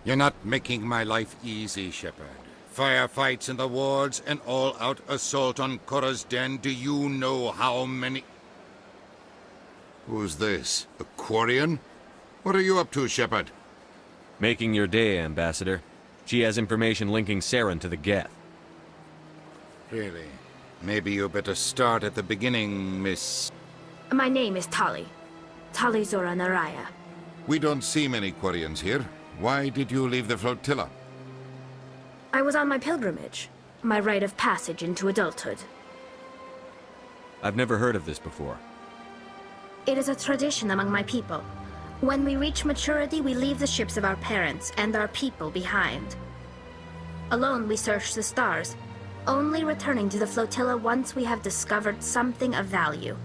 You're not making my life easy, Shepard. Firefights in the wards, an all-out assault on Korra's den. Do you know how many... Who's this? A Quarian? What are you up to, Shepard? Making your day, Ambassador. She has information linking Saren to the Geth. Really? Maybe you better start at the beginning, Miss... My name is Tali. Tali Zora Naraya. We don't see many Quarians here. Why did you leave the flotilla? I was on my pilgrimage. My rite of passage into adulthood. I've never heard of this before. It is a tradition among my people. When we reach maturity, we leave the ships of our parents and our people behind. Alone, we search the stars, only returning to the flotilla once we have discovered something of value.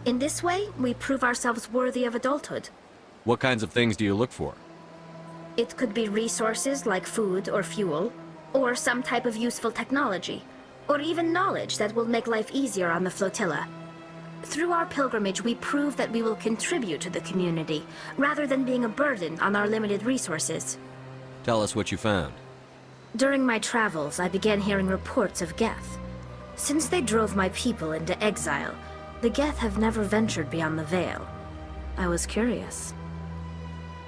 In this way, we prove ourselves worthy of adulthood. What kinds of things do you look for? It could be resources like food or fuel, or some type of useful technology, or even knowledge that will make life easier on the flotilla. Through our pilgrimage, we prove that we will contribute to the community, rather than being a burden on our limited resources. Tell us what you found. During my travels, I began hearing reports of Geth. Since they drove my people into exile, the Geth have never ventured beyond the Veil. I was curious.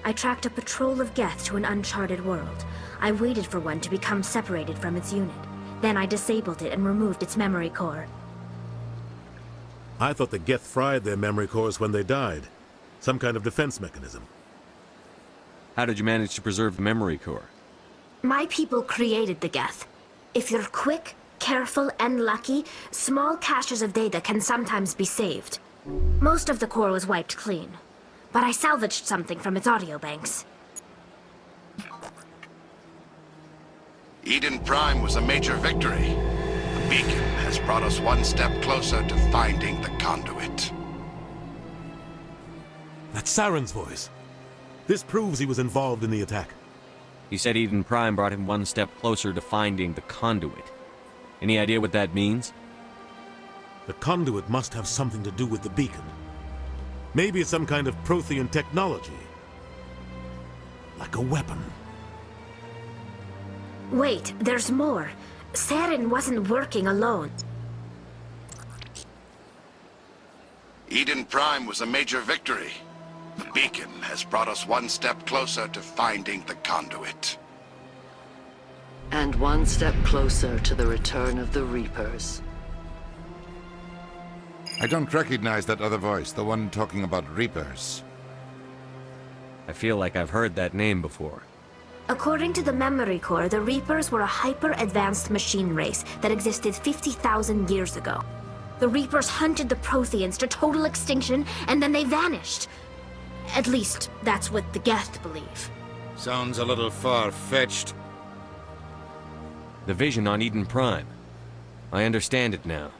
I tracked a patrol of Geth to an uncharted world. I waited for one to become separated from its unit. Then I disabled it and removed its memory core. I thought the Geth fried their memory cores when they died. Some kind of defense mechanism. How did you manage to preserve the memory core? My people created the Geth. If you're quick, careful, and lucky, small caches of data can sometimes be saved. Most of the core was wiped clean, but I salvaged something from its audio banks. Eden Prime was a major victory. The beacon has brought us one step closer to finding the conduit. That's Saren's voice. This proves he was involved in the attack. He said Eden Prime brought him one step closer to finding the conduit. Any idea what that means? The conduit must have something to do with the beacon. Maybe it's some kind of Prothean technology. Like a weapon. Wait, there's more. Saren wasn't working alone. Eden Prime was a major victory. The beacon has brought us one step closer to finding the conduit. And one step closer to the return of the Reapers. I don't recognize that other voice, the one talking about Reapers. I feel like I've heard that name before. According to the memory core, the Reapers were a hyper-advanced machine race that existed 50,000 years ago. The Reapers hunted the Protheans to total extinction, and then they vanished. At least, that's what the Geth believe. Sounds a little far-fetched. The vision on Eden Prime. I understand it now.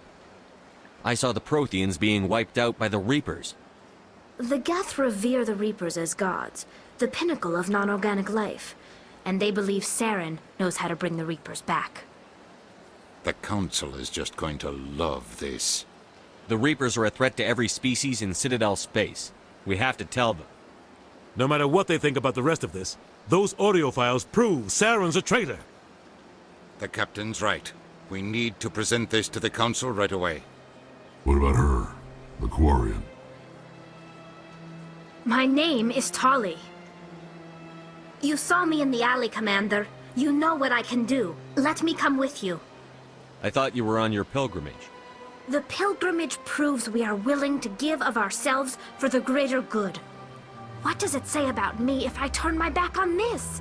I saw the Protheans being wiped out by the Reapers. The Geth revere the Reapers as gods, the pinnacle of non-organic life. And they believe Saren knows how to bring the Reapers back. The Council is just going to love this. The Reapers are a threat to every species in Citadel space. We have to tell them. No matter what they think about the rest of this, those audio files prove Saren's a traitor. The Captain's right. We need to present this to the Council right away. What about her? The Quarian? My name is Tali. You saw me in the alley, Commander. You know what I can do. Let me come with you. I thought you were on your pilgrimage. The pilgrimage proves we are willing to give of ourselves for the greater good. What does it say about me if I turn my back on this?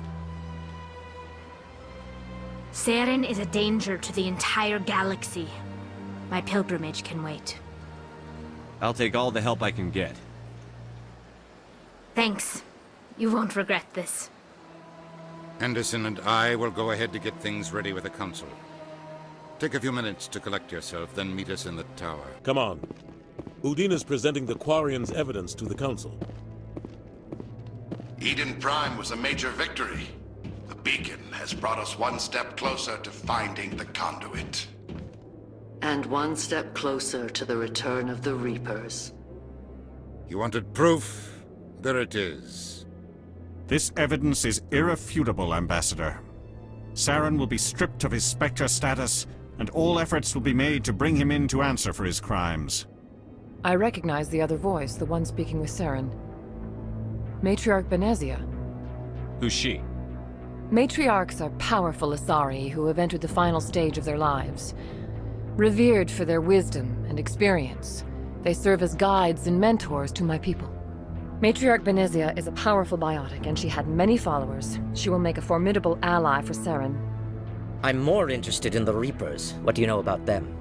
Saren is a danger to the entire galaxy. My pilgrimage can wait. I'll take all the help I can get. Thanks. You won't regret this. Anderson and I will go ahead to get things ready with the Council. Take a few minutes to collect yourself, then meet us in the tower. Come on. Udina's presenting the Quarian's evidence to the Council. Eden Prime was a major victory. The beacon has brought us one step closer to finding the conduit. And one step closer to the return of the Reapers. You wanted proof? There it is. This evidence is irrefutable, Ambassador. Saren will be stripped of his Spectre status, and all efforts will be made to bring him in to answer for his crimes. I recognize the other voice, the one speaking with Saren. Matriarch Benezia. Who's she? Matriarchs are powerful Asari who have entered the final stage of their lives. Revered for their wisdom and experience, they serve as guides and mentors to my people. Matriarch Benezia is a powerful biotic, and she had many followers. She will make a formidable ally for Saren. I'm more interested in the Reapers. What do you know about them?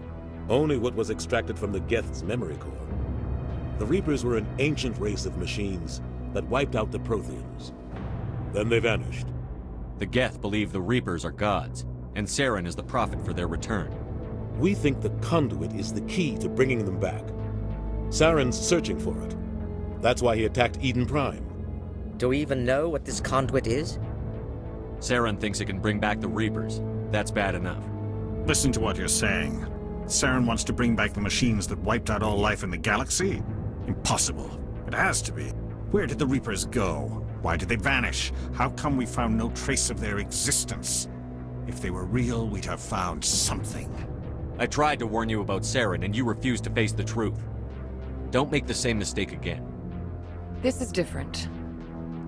Only what was extracted from the Geth's memory core. The Reapers were an ancient race of machines that wiped out the Protheans. Then they vanished. The Geth believe the Reapers are gods, and Saren is the prophet for their return. We think the conduit is the key to bringing them back. Saren's searching for it. That's why he attacked Eden Prime. Do we even know what this conduit is? Saren thinks it can bring back the Reapers. That's bad enough. Listen to what you're saying. Saren wants to bring back the machines that wiped out all life in the galaxy? Impossible. It has to be. Where did the Reapers go? Why did they vanish? How come we found no trace of their existence? If they were real, we'd have found something. I tried to warn you about Saren, and you refused to face the truth. Don't make the same mistake again. This is different.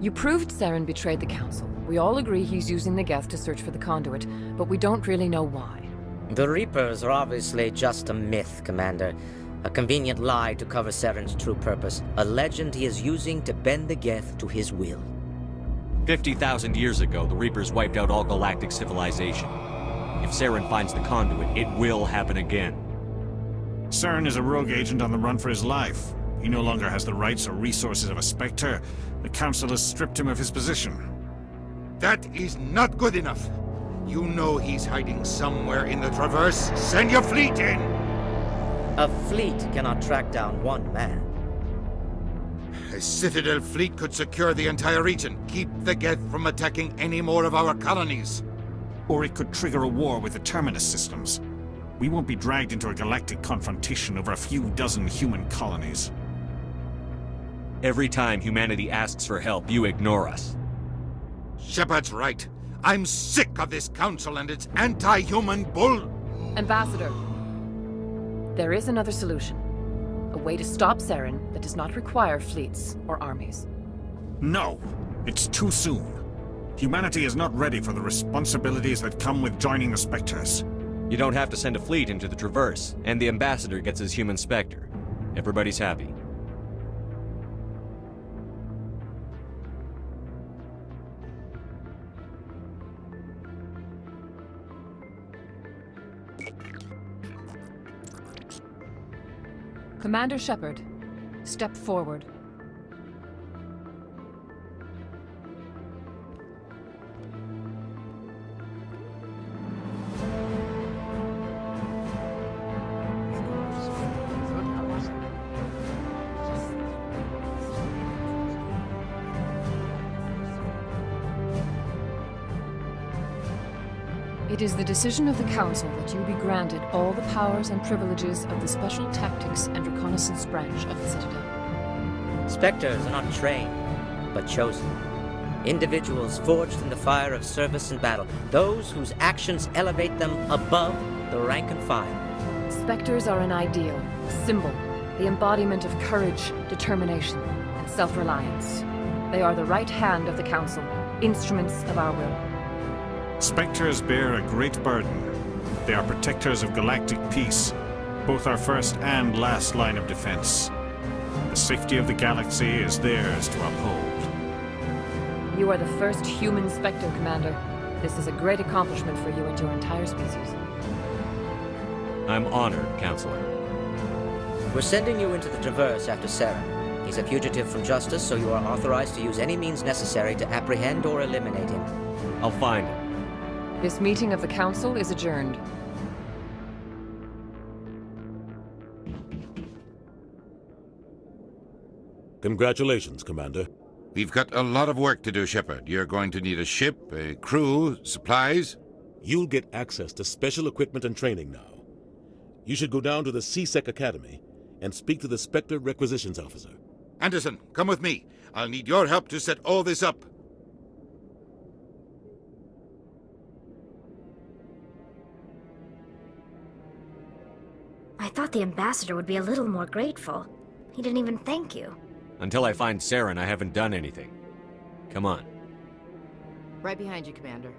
You proved Saren betrayed the Council. We all agree he's using the Geth to search for the conduit, but we don't really know why. The Reapers are obviously just a myth, Commander. A convenient lie to cover Saren's true purpose. A legend he is using to bend the Geth to his will. 50,000 years ago, the Reapers wiped out all galactic civilization. If Saren finds the conduit, it will happen again. Saren is a rogue agent on the run for his life. He no longer has the rights or resources of a Spectre. The Council has stripped him of his position. That is not good enough. You know he's hiding somewhere in the Traverse. Send your fleet in! A fleet cannot track down one man. A Citadel fleet could secure the entire region, keep the Geth from attacking any more of our colonies. Or it could trigger a war with the Terminus systems. We won't be dragged into a galactic confrontation over a few dozen human colonies. Every time humanity asks for help, you ignore us. Shepard's right. I'm sick of this council and its anti-human bull... Ambassador, there is another solution. A way to stop Saren that does not require fleets or armies. No! It's too soon. Humanity is not ready for the responsibilities that come with joining the Spectres. You don't have to send a fleet into the Traverse, and the Ambassador gets his human Spectre. Everybody's happy. Commander Shepard, step forward. It is the decision of the Council that you be granted all the powers and privileges of the Special Tactics and Reconnaissance branch of the Citadel. Spectres are not trained, but chosen. Individuals forged in the fire of service and battle. Those whose actions elevate them above the rank and file. Spectres are an ideal, a symbol, the embodiment of courage, determination, and self-reliance. They are the right hand of the Council, instruments of our will. Spectres bear a great burden. They are protectors of galactic peace, both our first and last line of defense. The safety of the galaxy is theirs to uphold. You are the first human Spectre, Commander. This is a great accomplishment for you and your entire species. I'm honored, Counselor. We're sending you into the Traverse after Saren. He's a fugitive from justice, so you are authorized to use any means necessary to apprehend or eliminate him. I'll find him. This meeting of the Council is adjourned. Congratulations, Commander. We've got a lot of work to do, Shepard. You're going to need a ship, a crew, supplies. You'll get access to special equipment and training now. You should go down to the C-Sec Academy and speak to the Spectre Requisitions Officer. Anderson, come with me. I'll need your help to set all this up. I thought the ambassador would be a little more grateful. He didn't even thank you. Until I find Saren, I haven't done anything. Come on. Right behind you, Commander.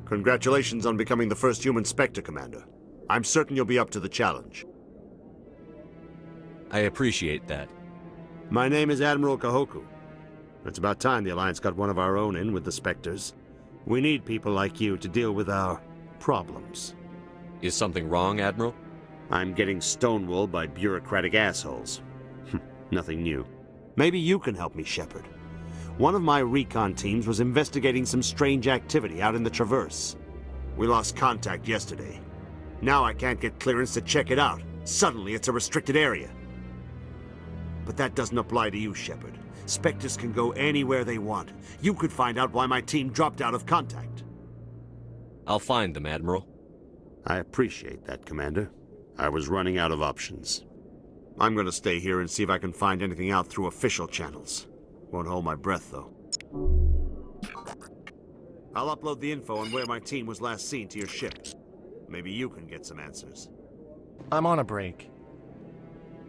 Congratulations on becoming the first human Spectre, Commander. I'm certain you'll be up to the challenge. I appreciate that. My name is Admiral Kahoku. It's about time the Alliance got one of our own in with the Spectres. We need people like you to deal with our problems. Is something wrong, Admiral? I'm getting stonewalled by bureaucratic assholes. Nothing new. Maybe you can help me, Shepard. One of my recon teams was investigating some strange activity out in the Traverse. We lost contact yesterday. Now I can't get clearance to check it out. Suddenly it's a restricted area. But that doesn't apply to you, Shepard. Spectres can go anywhere they want. You could find out why my team dropped out of contact. I'll find them, Admiral. I appreciate that, Commander. I was running out of options. I'm gonna stay here and see if I can find anything out through official channels. Won't hold my breath, though. I'll upload the info on where my team was last seen to your ship. Maybe you can get some answers. I'm on a break.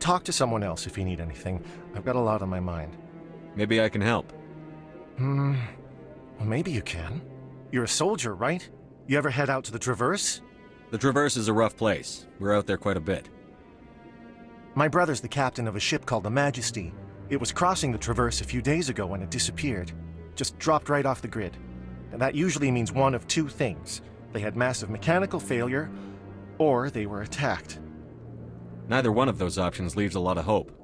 Talk to someone else if you need anything. I've got a lot on my mind. Maybe I can help. Well, maybe you can. You're a soldier, right? You ever head out to the Traverse? The Traverse is a rough place. We're out there quite a bit. My brother's the captain of a ship called the Majesty. It was crossing the Traverse a few days ago when it disappeared. Just dropped right off the grid. And that usually means one of two things. They had massive mechanical failure, or they were attacked. Neither one of those options leaves a lot of hope.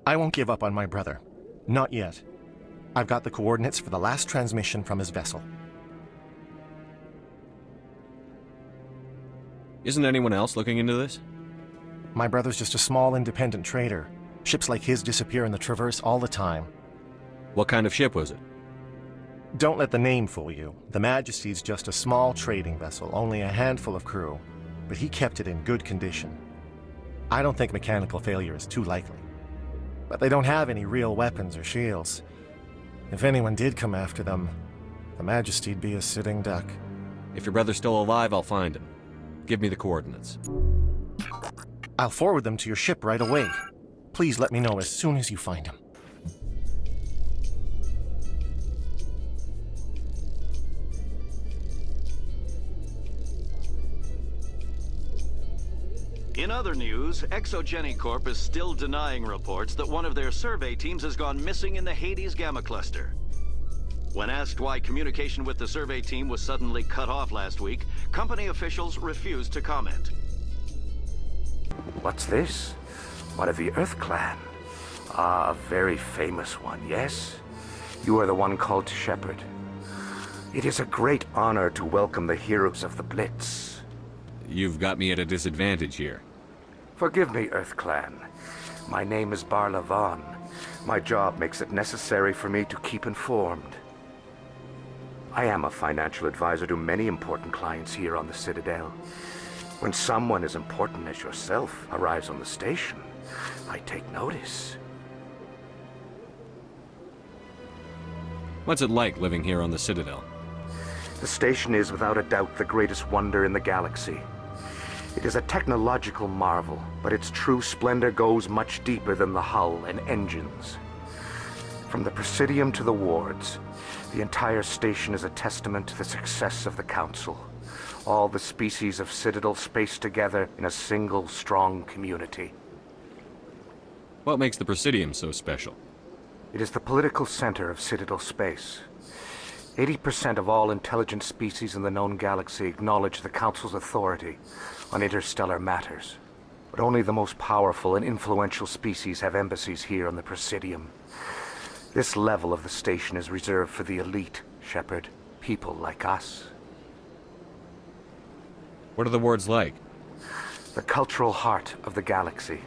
I won't give up on my brother. Not yet. I've got the coordinates for the last transmission from his vessel. Isn't anyone else looking into this? My brother's just a small independent trader. Ships like his disappear in the Traverse all the time. What kind of ship was it? Don't let the name fool you. The Majesty's just a small trading vessel, only a handful of crew. But he kept it in good condition. I don't think mechanical failure is too likely. But they don't have any real weapons or shields. If anyone did come after them, the Majesty'd be a sitting duck. If your brother's still alive, I'll find him. Give me the coordinates. I'll forward them to your ship right away. Please let me know as soon as you find him. In other news, Exogeny Corp is still denying reports that one of their survey teams has gone missing in the Hades Gamma Cluster. When asked why communication with the survey team was suddenly cut off last week, company officials refused to comment. What's this? One of the Earth Clan. Ah, a very famous one, yes? You are the one called Shepard. It is a great honor to welcome the heroes of the Blitz. You've got me at a disadvantage here. Forgive me, Earth Clan. My name is Barla Vaughn. My job makes it necessary for me to keep informed. I am a financial advisor to many important clients here on the Citadel. When someone as important as yourself arrives on the station, I take notice. What's it like living here on the Citadel? The station is without a doubt the greatest wonder in the galaxy. It is a technological marvel, but its true splendor goes much deeper than the hull and engines. From the Presidium to the wards, the entire station is a testament to the success of the Council. All the species of Citadel spaced together in a single, strong community. What makes the Presidium so special? It is the political center of Citadel space. 80% of all intelligent species in the known galaxy acknowledge the Council's authority on interstellar matters. But only the most powerful and influential species have embassies here on the Presidium. This level of the station is reserved for the elite, Shepard. People like us. What are the wards like? The cultural heart of the galaxy.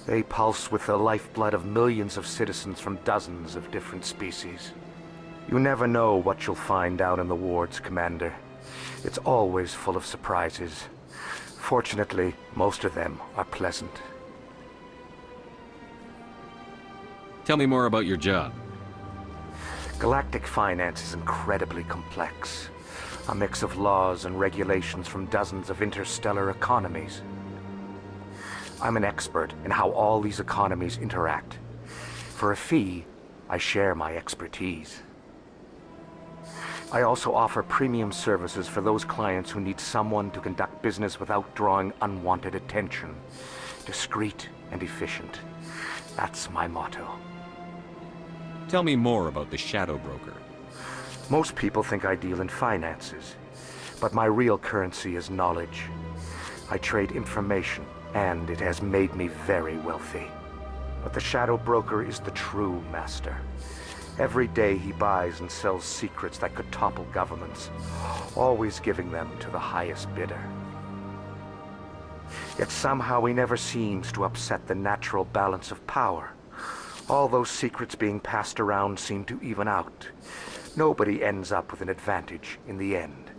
They pulse with the lifeblood of millions of citizens from dozens of different species. You never know what you'll find down in the wards, Commander. It's always full of surprises. Fortunately, most of them are pleasant. Tell me more about your job. Galactic finance is incredibly complex. A mix of laws and regulations from dozens of interstellar economies. I'm an expert in how all these economies interact. For a fee, I share my expertise. I also offer premium services for those clients who need someone to conduct business without drawing unwanted attention. Discreet and efficient. That's my motto. Tell me more about the Shadow Broker. Most people think I deal in finances, but my real currency is knowledge. I trade information, and it has made me very wealthy. But the Shadow Broker is the true master. Every day he buys and sells secrets that could topple governments, always giving them to the highest bidder. Yet somehow he never seems to upset the natural balance of power. All those secrets being passed around seem to even out. Nobody ends up with an advantage in the end.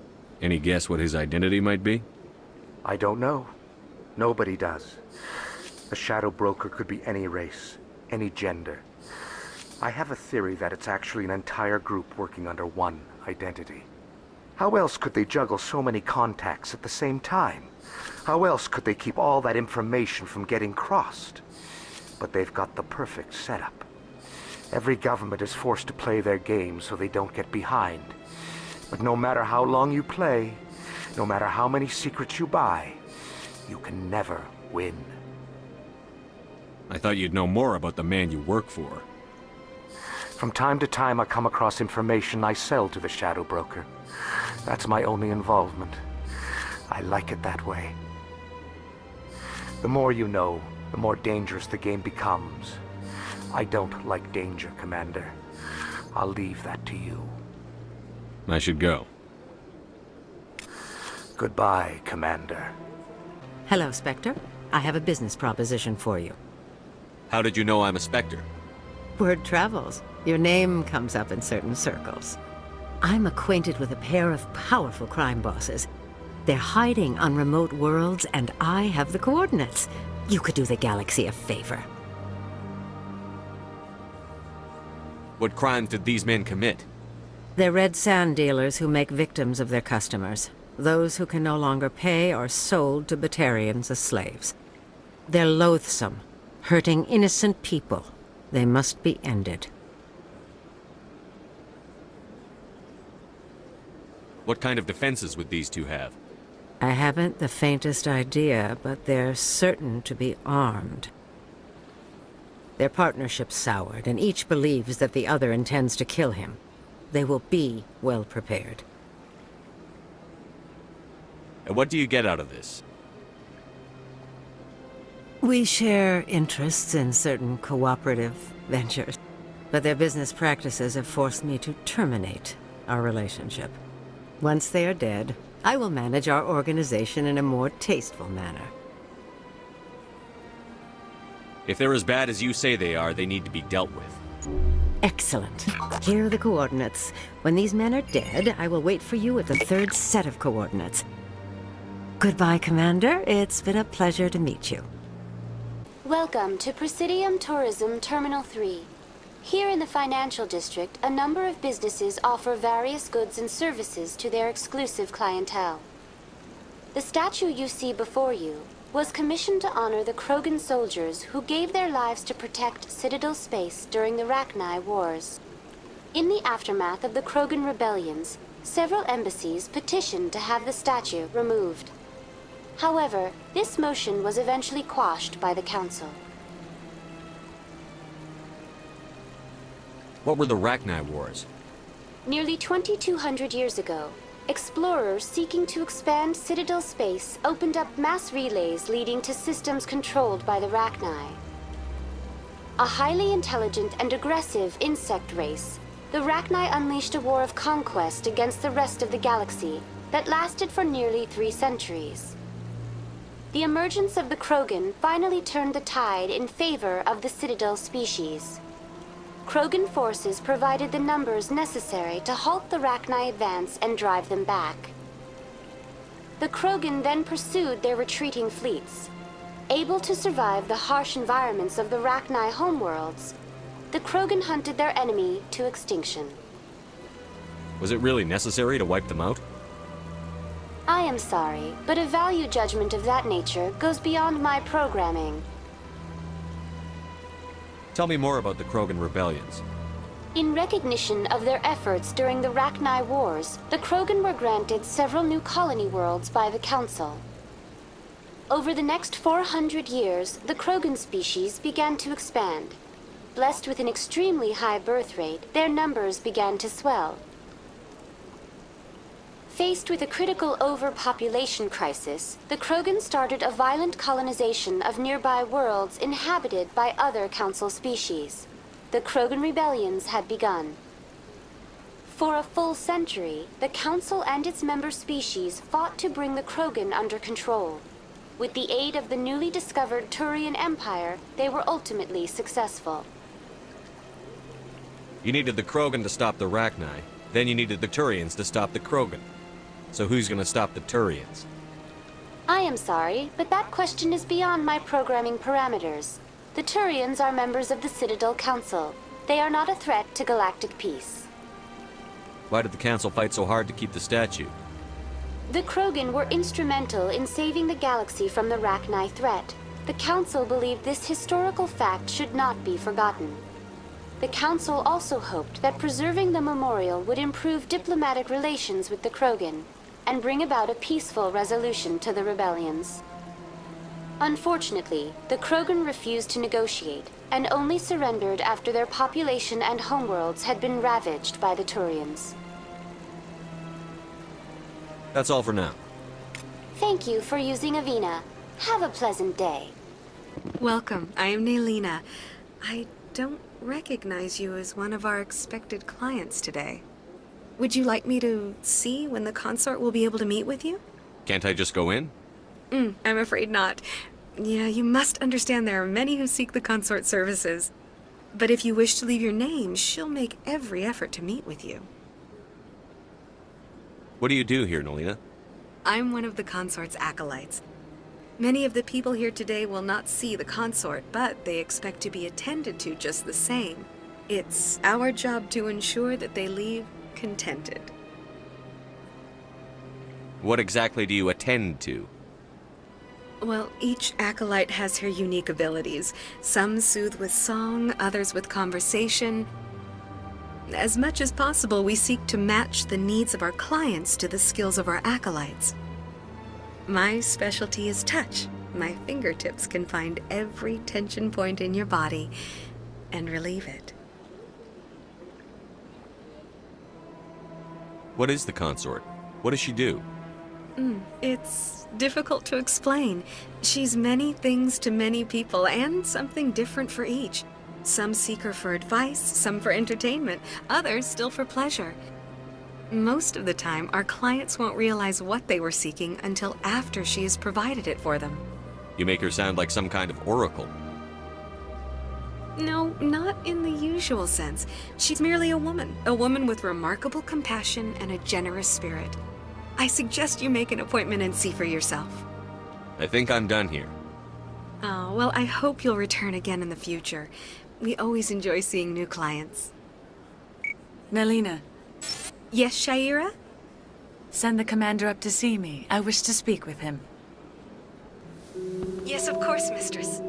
Any guess what his identity might be? I don't know. Nobody does. The Shadow Broker could be any race, any gender. I have a theory that it's actually an entire group working under one identity. How else could they juggle so many contacts at the same time? How else could they keep all that information from getting crossed? But they've got the perfect setup. Every government is forced to play their game so they don't get behind. But no matter how long you play, no matter how many secrets you buy, you can never win. I thought you'd know more about the man you work for. From time to time I come across information I sell to the Shadow Broker. That's my only involvement. I like it that way. The more you know, the more dangerous the game becomes. I don't like danger, Commander. I'll leave that to you. I should go. Goodbye, Commander. Hello, Spectre. I have a business proposition for you. How did you know I'm a Spectre? Word travels. Your name comes up in certain circles. I'm acquainted with a pair of powerful crime bosses. They're hiding on remote worlds, and I have the coordinates. You could do the galaxy a favor. What crimes did these men commit? They're red sand dealers who make victims of their customers. Those who can no longer pay are sold to Batarians as slaves. They're loathsome, hurting innocent people. They must be ended. What kind of defenses would these two have? I haven't the faintest idea, but they're certain to be armed. Their partnership's soured, and each believes that the other intends to kill him. They will be well prepared. And what do you get out of this? We share interests in certain cooperative ventures, but their business practices have forced me to terminate our relationship. Once they are dead, I will manage our organization in a more tasteful manner. If they're as bad as you say they are, they need to be dealt with. Excellent. Here are the coordinates. When these men are dead, I will wait for you at the third set of coordinates. Goodbye, Commander. It's been a pleasure to meet you. Welcome to Presidium Tourism Terminal 3. Here in the financial district, a number of businesses offer various goods and services to their exclusive clientele. The statue you see before you was commissioned to honor the Krogan soldiers who gave their lives to protect Citadel space during the Rachni Wars. In the aftermath of the Krogan rebellions, several embassies petitioned to have the statue removed. However, this motion was eventually quashed by the Council. What were the Rachni Wars? Nearly 2,200 years ago, explorers seeking to expand Citadel space opened up mass relays leading to systems controlled by the Rachni. A highly intelligent and aggressive insect race, the Rachni unleashed a war of conquest against the rest of the galaxy that lasted for nearly 3 centuries. The emergence of the Krogan finally turned the tide in favor of the Citadel species. Krogan forces provided the numbers necessary to halt the Rachni advance and drive them back. The Krogan then pursued their retreating fleets. Able to survive the harsh environments of the Rachni homeworlds, the Krogan hunted their enemy to extinction. Was it really necessary to wipe them out? I am sorry, but a value judgment of that nature goes beyond my programming. Tell me more about the Krogan rebellions. In recognition of their efforts during the Rachni Wars, the Krogan were granted several new colony worlds by the Council. Over the next 400 years, the Krogan species began to expand. Blessed with an extremely high birth rate, their numbers began to swell. Faced with a critical overpopulation crisis, the Krogan started a violent colonization of nearby worlds inhabited by other Council species. The Krogan rebellions had begun. For a full century, the Council and its member species fought to bring the Krogan under control. With the aid of the newly discovered Turian Empire, they were ultimately successful. You needed the Krogan to stop the Rachni, then you needed the Turians to stop the Krogan. So who's gonna stop the Turians? I am sorry, but that question is beyond my programming parameters. The Turians are members of the Citadel Council. They are not a threat to galactic peace. Why did the Council fight so hard to keep the statue? The Krogan were instrumental in saving the galaxy from the Rachni threat. The Council believed this historical fact should not be forgotten. The Council also hoped that preserving the memorial would improve diplomatic relations with the Krogan and bring about a peaceful resolution to the rebellions. Unfortunately, the Krogan refused to negotiate and only surrendered after their population and homeworlds had been ravaged by the Turians. That's all for now. Thank you for using Avina. Have a pleasant day. Welcome. I am Naylina. I don't recognize you as one of our expected clients today. Would you like me to see when the consort will be able to meet with you? Can't I just go in? I'm afraid not. Yeah, you must understand there are many who seek the consort services. But if you wish to leave your name, she'll make every effort to meet with you. What do you do here, Nolina? I'm one of the consort's acolytes. Many of the people here today will not see the consort, but they expect to be attended to just the same. It's our job to ensure that they leave contented. What exactly do you attend to? Well, each acolyte has her unique abilities. Some soothe with song, others with conversation. As much as possible, we seek to match the needs of our clients to the skills of our acolytes. My specialty is touch. My fingertips can find every tension point in your body and relieve it. What is the consort? What does she do? It's difficult to explain. She's many things to many people, and something different for each. Some seek her for advice, some for entertainment, others still for pleasure. Most of the time, our clients won't realize what they were seeking until after she has provided it for them. You make her sound like some kind of oracle. No, not in the usual sense. She's merely a woman with remarkable compassion and a generous spirit. I suggest you make an appointment and see for yourself. I think I'm done here. Oh, well, I hope you'll return again in the future. We always enjoy seeing new clients. Melina. Yes, Shaira? Send the commander up to see me. I wish to speak with him. Yes, of course, mistress.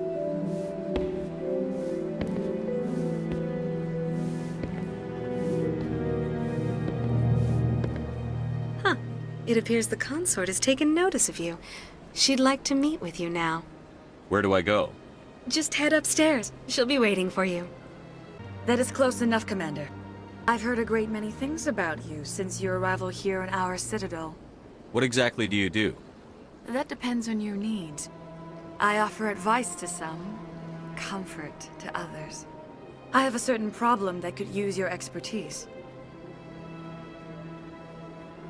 Huh. It appears the consort has taken notice of you. She'd like to meet with you now. Where do I go? Just head upstairs. She'll be waiting for you. That is close enough, Commander. I've heard a great many things about you since your arrival here in our citadel. What exactly do you do? That depends on your needs. I offer advice to some, comfort to others. I have a certain problem that could use your expertise.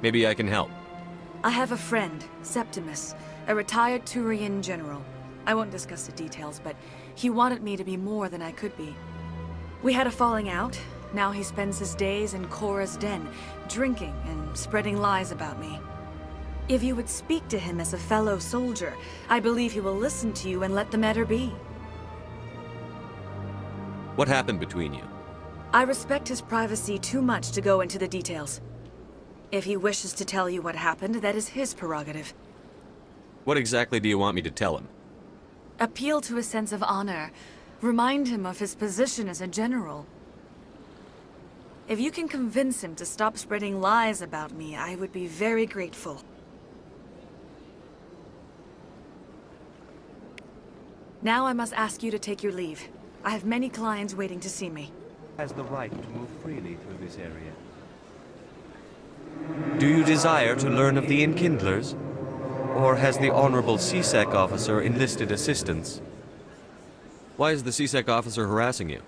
Maybe I can help. I have a friend, Septimus, a retired Turian general. I won't discuss the details, but he wanted me to be more than I could be. We had a falling out. Now he spends his days in Korra's den, drinking and spreading lies about me. If you would speak to him as a fellow soldier, I believe he will listen to you and let the matter be. What happened between you? I respect his privacy too much to go into the details. If he wishes to tell you what happened, that is his prerogative. What exactly do you want me to tell him? Appeal to his sense of honor. Remind him of his position as a general. If you can convince him to stop spreading lies about me, I would be very grateful. Now I must ask you to take your leave. I have many clients waiting to see me. Has the right to move freely through this area. Do you desire to learn of the Enkindlers? Or has the Honorable CSEC officer enlisted assistance? Why is the CSEC officer harassing you?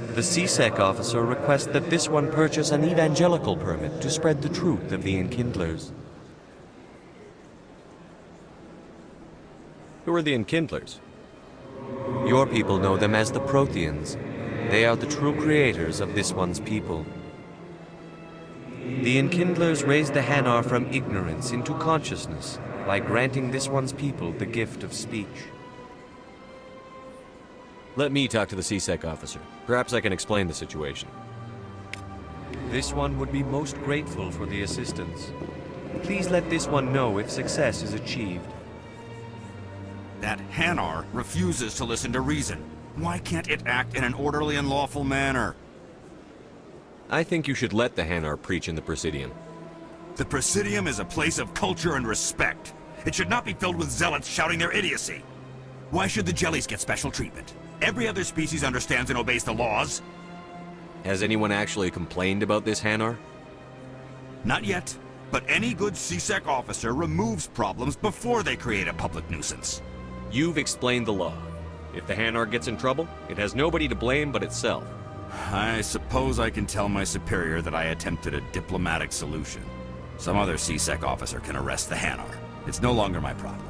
The CSEC officer requests that this one purchase an evangelical permit to spread the truth of the Enkindlers. Who are the Enkindlers? Your people know them as the Protheans. They are the true creators of this one's people. The Enkindlers raised the Hanar from ignorance into consciousness by granting this one's people the gift of speech. Let me talk to the CSEC officer. Perhaps I can explain the situation. This one would be most grateful for the assistance. Please let this one know if success is achieved. That Hanar refuses to listen to reason. Why can't it act in an orderly and lawful manner? I think you should let the Hanar preach in the Presidium. The Presidium is a place of culture and respect. It should not be filled with zealots shouting their idiocy. Why should the jellies get special treatment? Every other species understands and obeys the laws. Has anyone actually complained about this Hanar? Not yet, but any good CSEC officer removes problems before they create a public nuisance. You've explained the law. If the Hanar gets in trouble, it has nobody to blame but itself. I suppose I can tell my superior that I attempted a diplomatic solution. Some other CSEC officer can arrest the Hanar. It's no longer my problem.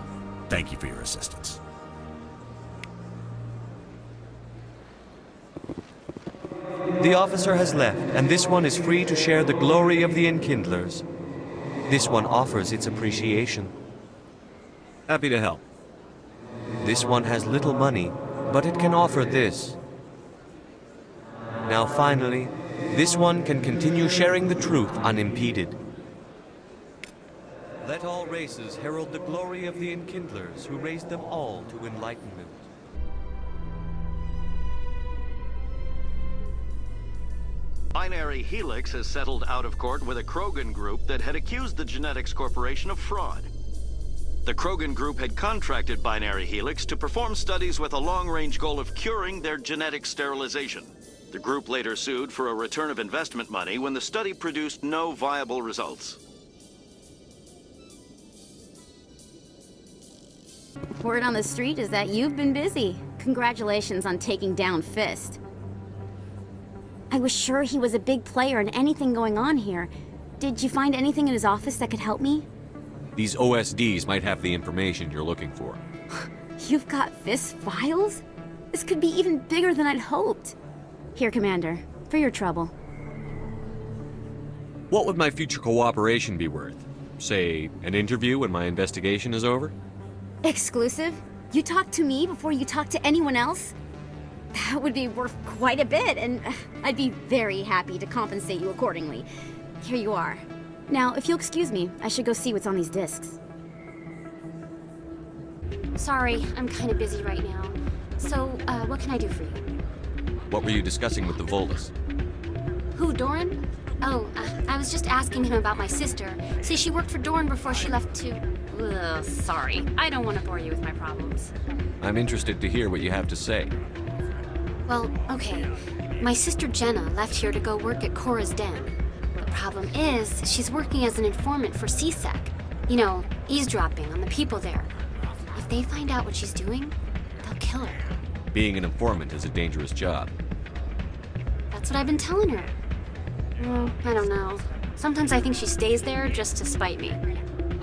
Thank you for your assistance. The officer has left, and this one is free to share the glory of the Enkindlers. This one offers its appreciation. Happy to help. This one has little money, but it can offer this. Now finally, this one can continue sharing the truth unimpeded. Let all races herald the glory of the Enkindlers who raised them all to enlightenment. Binary Helix has settled out of court with a Krogan group that had accused the Genetics Corporation of fraud. The Krogan group had contracted Binary Helix to perform studies with a long-range goal of curing their genetic sterilization. The group later sued for a return of investment money when the study produced no viable results. Word on the street is that you've been busy. Congratulations on taking down Fist. I was sure he was a big player in anything going on here. Did you find anything in his office that could help me? These OSDs might have the information you're looking for. You've got Fist files? This could be even bigger than I'd hoped. Here, Commander, for your trouble. What would my future cooperation be worth? Say, an interview when my investigation is over? Exclusive? You talk to me before you talk to anyone else? That would be worth quite a bit, and I'd be very happy to compensate you accordingly. Here you are. Now, if you'll excuse me, I should go see what's on these discs. Sorry, I'm kind of busy right now. So, what can I do for you? What were you discussing with the Volus? Who, Doran? Oh, I was just asking him about my sister. See, she worked for Doran before she left to... Ugh, sorry. I don't want to bore you with my problems. I'm interested to hear what you have to say. Well, okay. My sister Jenna left here to go work at Cora's Den. The problem is, she's working as an informant for CSEC. You know, eavesdropping on the people there. If they find out what she's doing, they'll kill her. Being an informant is a dangerous job. That's what I've been telling her. Well, I don't know. Sometimes I think she stays there just to spite me.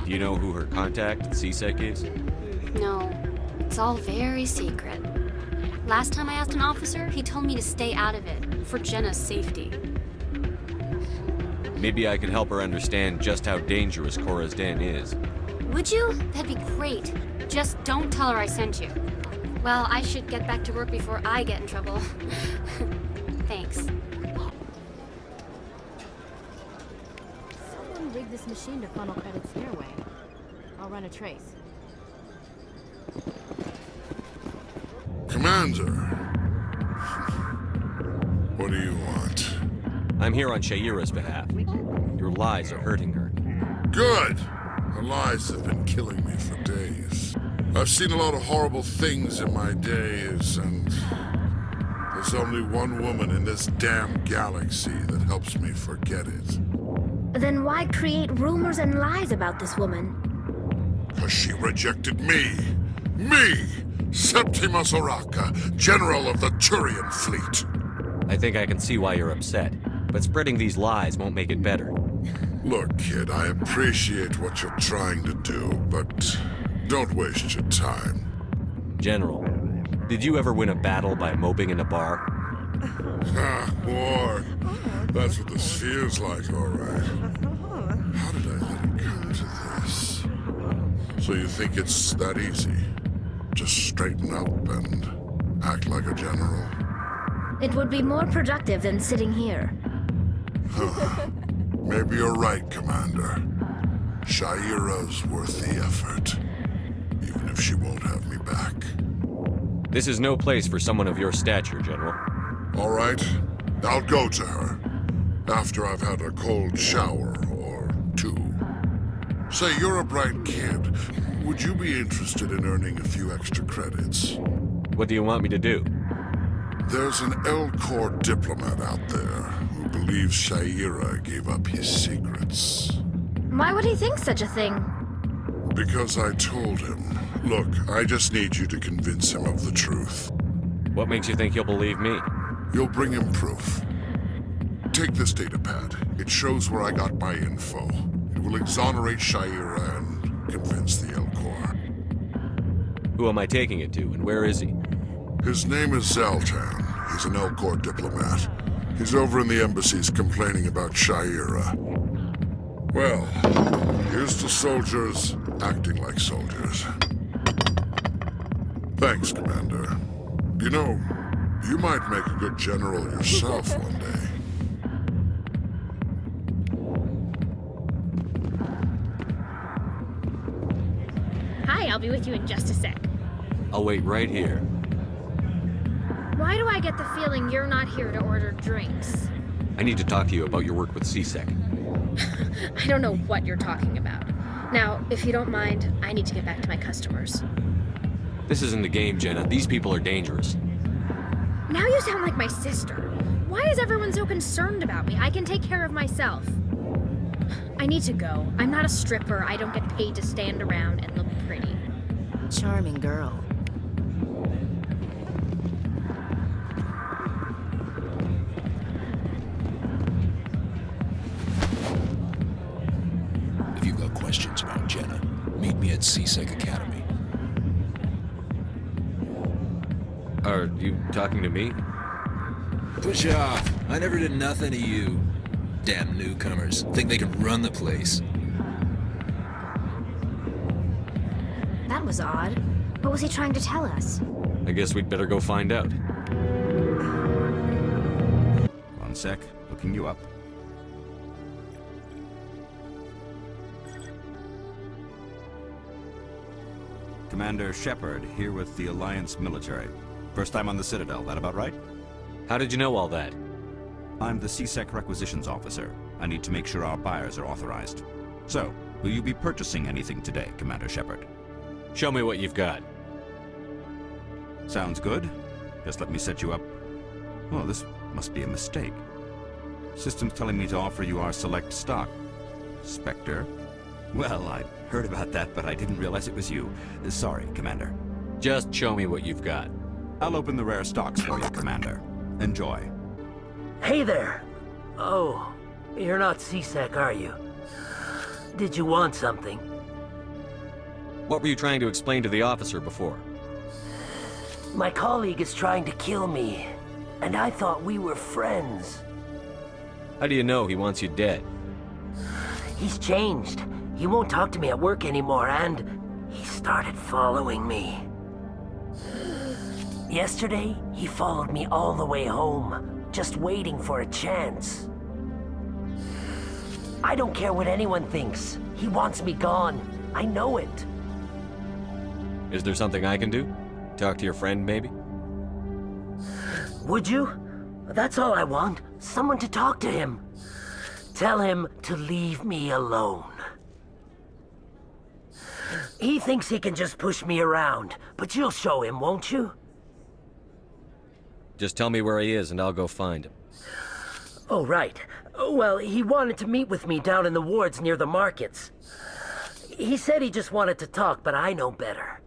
Do you know who her contact at CSEC is? No, it's all very secret. Last time I asked an officer, he told me to stay out of it, for Jenna's safety. Maybe I could help her understand just how dangerous Cora's Den is. Would you? That'd be great. Just don't tell her I sent you. Well, I should get back to work before I get in trouble. Thanks. Someone rigged this machine to funnel credits your way. I'll run a trace. Commander! What do you want? I'm here on Shaira's behalf. Your lies are hurting her. Good! Her lies have been killing me for days. I've seen a lot of horrible things in my days, and there's only one woman in this damn galaxy that helps me forget it. Then why create rumors and lies about this woman? Because she rejected me! Me! Septimus Oraka, General of the Turian Fleet! I think I can see why you're upset, but spreading these lies won't make it better. Look, kid, I appreciate what you're trying to do, but don't waste your time. General, did you ever win a battle by moping in a bar? Ha, boy. That's what this feels like, all right. How did I let it come to this? So you think it's that easy? Just straighten up and act like a general? It would be more productive than sitting here. Maybe you're right, Commander. Shaira's worth the effort, even if she won't have me back. This is no place for someone of your stature, General. All right, I'll go to her, after I've had a cold shower or two. Say, you're a bright kid. Would you be interested in earning a few extra credits? What do you want me to do? There's an L-Corps diplomat out there who believes Shaira gave up his secrets. Why would he think such a thing? Because I told him. Look, I just need you to convince him of the truth. What makes you think he'll believe me? You'll bring him proof. Take this datapad. It shows where I got my info. It will exonerate Shaira and convince the L-Corps. Who am I taking it to, and where is he? His name is Zaltan. He's an L-Corps diplomat. He's over in the embassies complaining about Shaira. Well, here's to soldiers acting like soldiers. Thanks, Commander. You know, you might make a good general yourself one day. Hi, I'll be with you in just a sec. I'll wait right here. Why do I get the feeling you're not here to order drinks? I need to talk to you about your work with CSEC. I don't know what you're talking about. Now, if you don't mind, I need to get back to my customers. This isn't a game, Jenna. These people are dangerous. Now you sound like my sister. Why is everyone so concerned about me? I can take care of myself. I need to go. I'm not a stripper. I don't get paid to stand around and look pretty. Charming girl. If you've got questions about Jenna, meet me at CSEC Academy. Are you talking to me? Push off. I never did nothing to you. Damn newcomers. Think they can run the place. That was odd. What was he trying to tell us? I guess we'd better go find out. One sec. Looking you up. Commander Shepard, here with the Alliance military. First time on the Citadel, that about right? How did you know all that? I'm the CSEC requisitions officer. I need to make sure our buyers are authorized. So, will you be purchasing anything today, Commander Shepard? Show me what you've got. Sounds good. Just let me set you up. Oh, this must be a mistake. System's telling me to offer you our select stock. Spectre? Well, I heard about that, but I didn't realize it was you. Sorry, Commander. Just show me what you've got. I'll open the rare stocks for you, Commander. Enjoy. Hey there! Oh, you're not CSEC, are you? Did you want something? What were you trying to explain to the officer before? My colleague is trying to kill me, and I thought we were friends. How do you know he wants you dead? He's changed. He won't talk to me at work anymore, and he started following me. Yesterday, he followed me all the way home, just waiting for a chance. I don't care what anyone thinks. He wants me gone. I know it. Is there something I can do? Talk to your friend, maybe? Would you? That's all I want. Someone to talk to him. Tell him to leave me alone. He thinks he can just push me around, but you'll show him, won't you? Just tell me where he is and I'll go find him. Oh, right. Well, he wanted to meet with me down in the wards near the markets. He said he just wanted to talk, but I know better.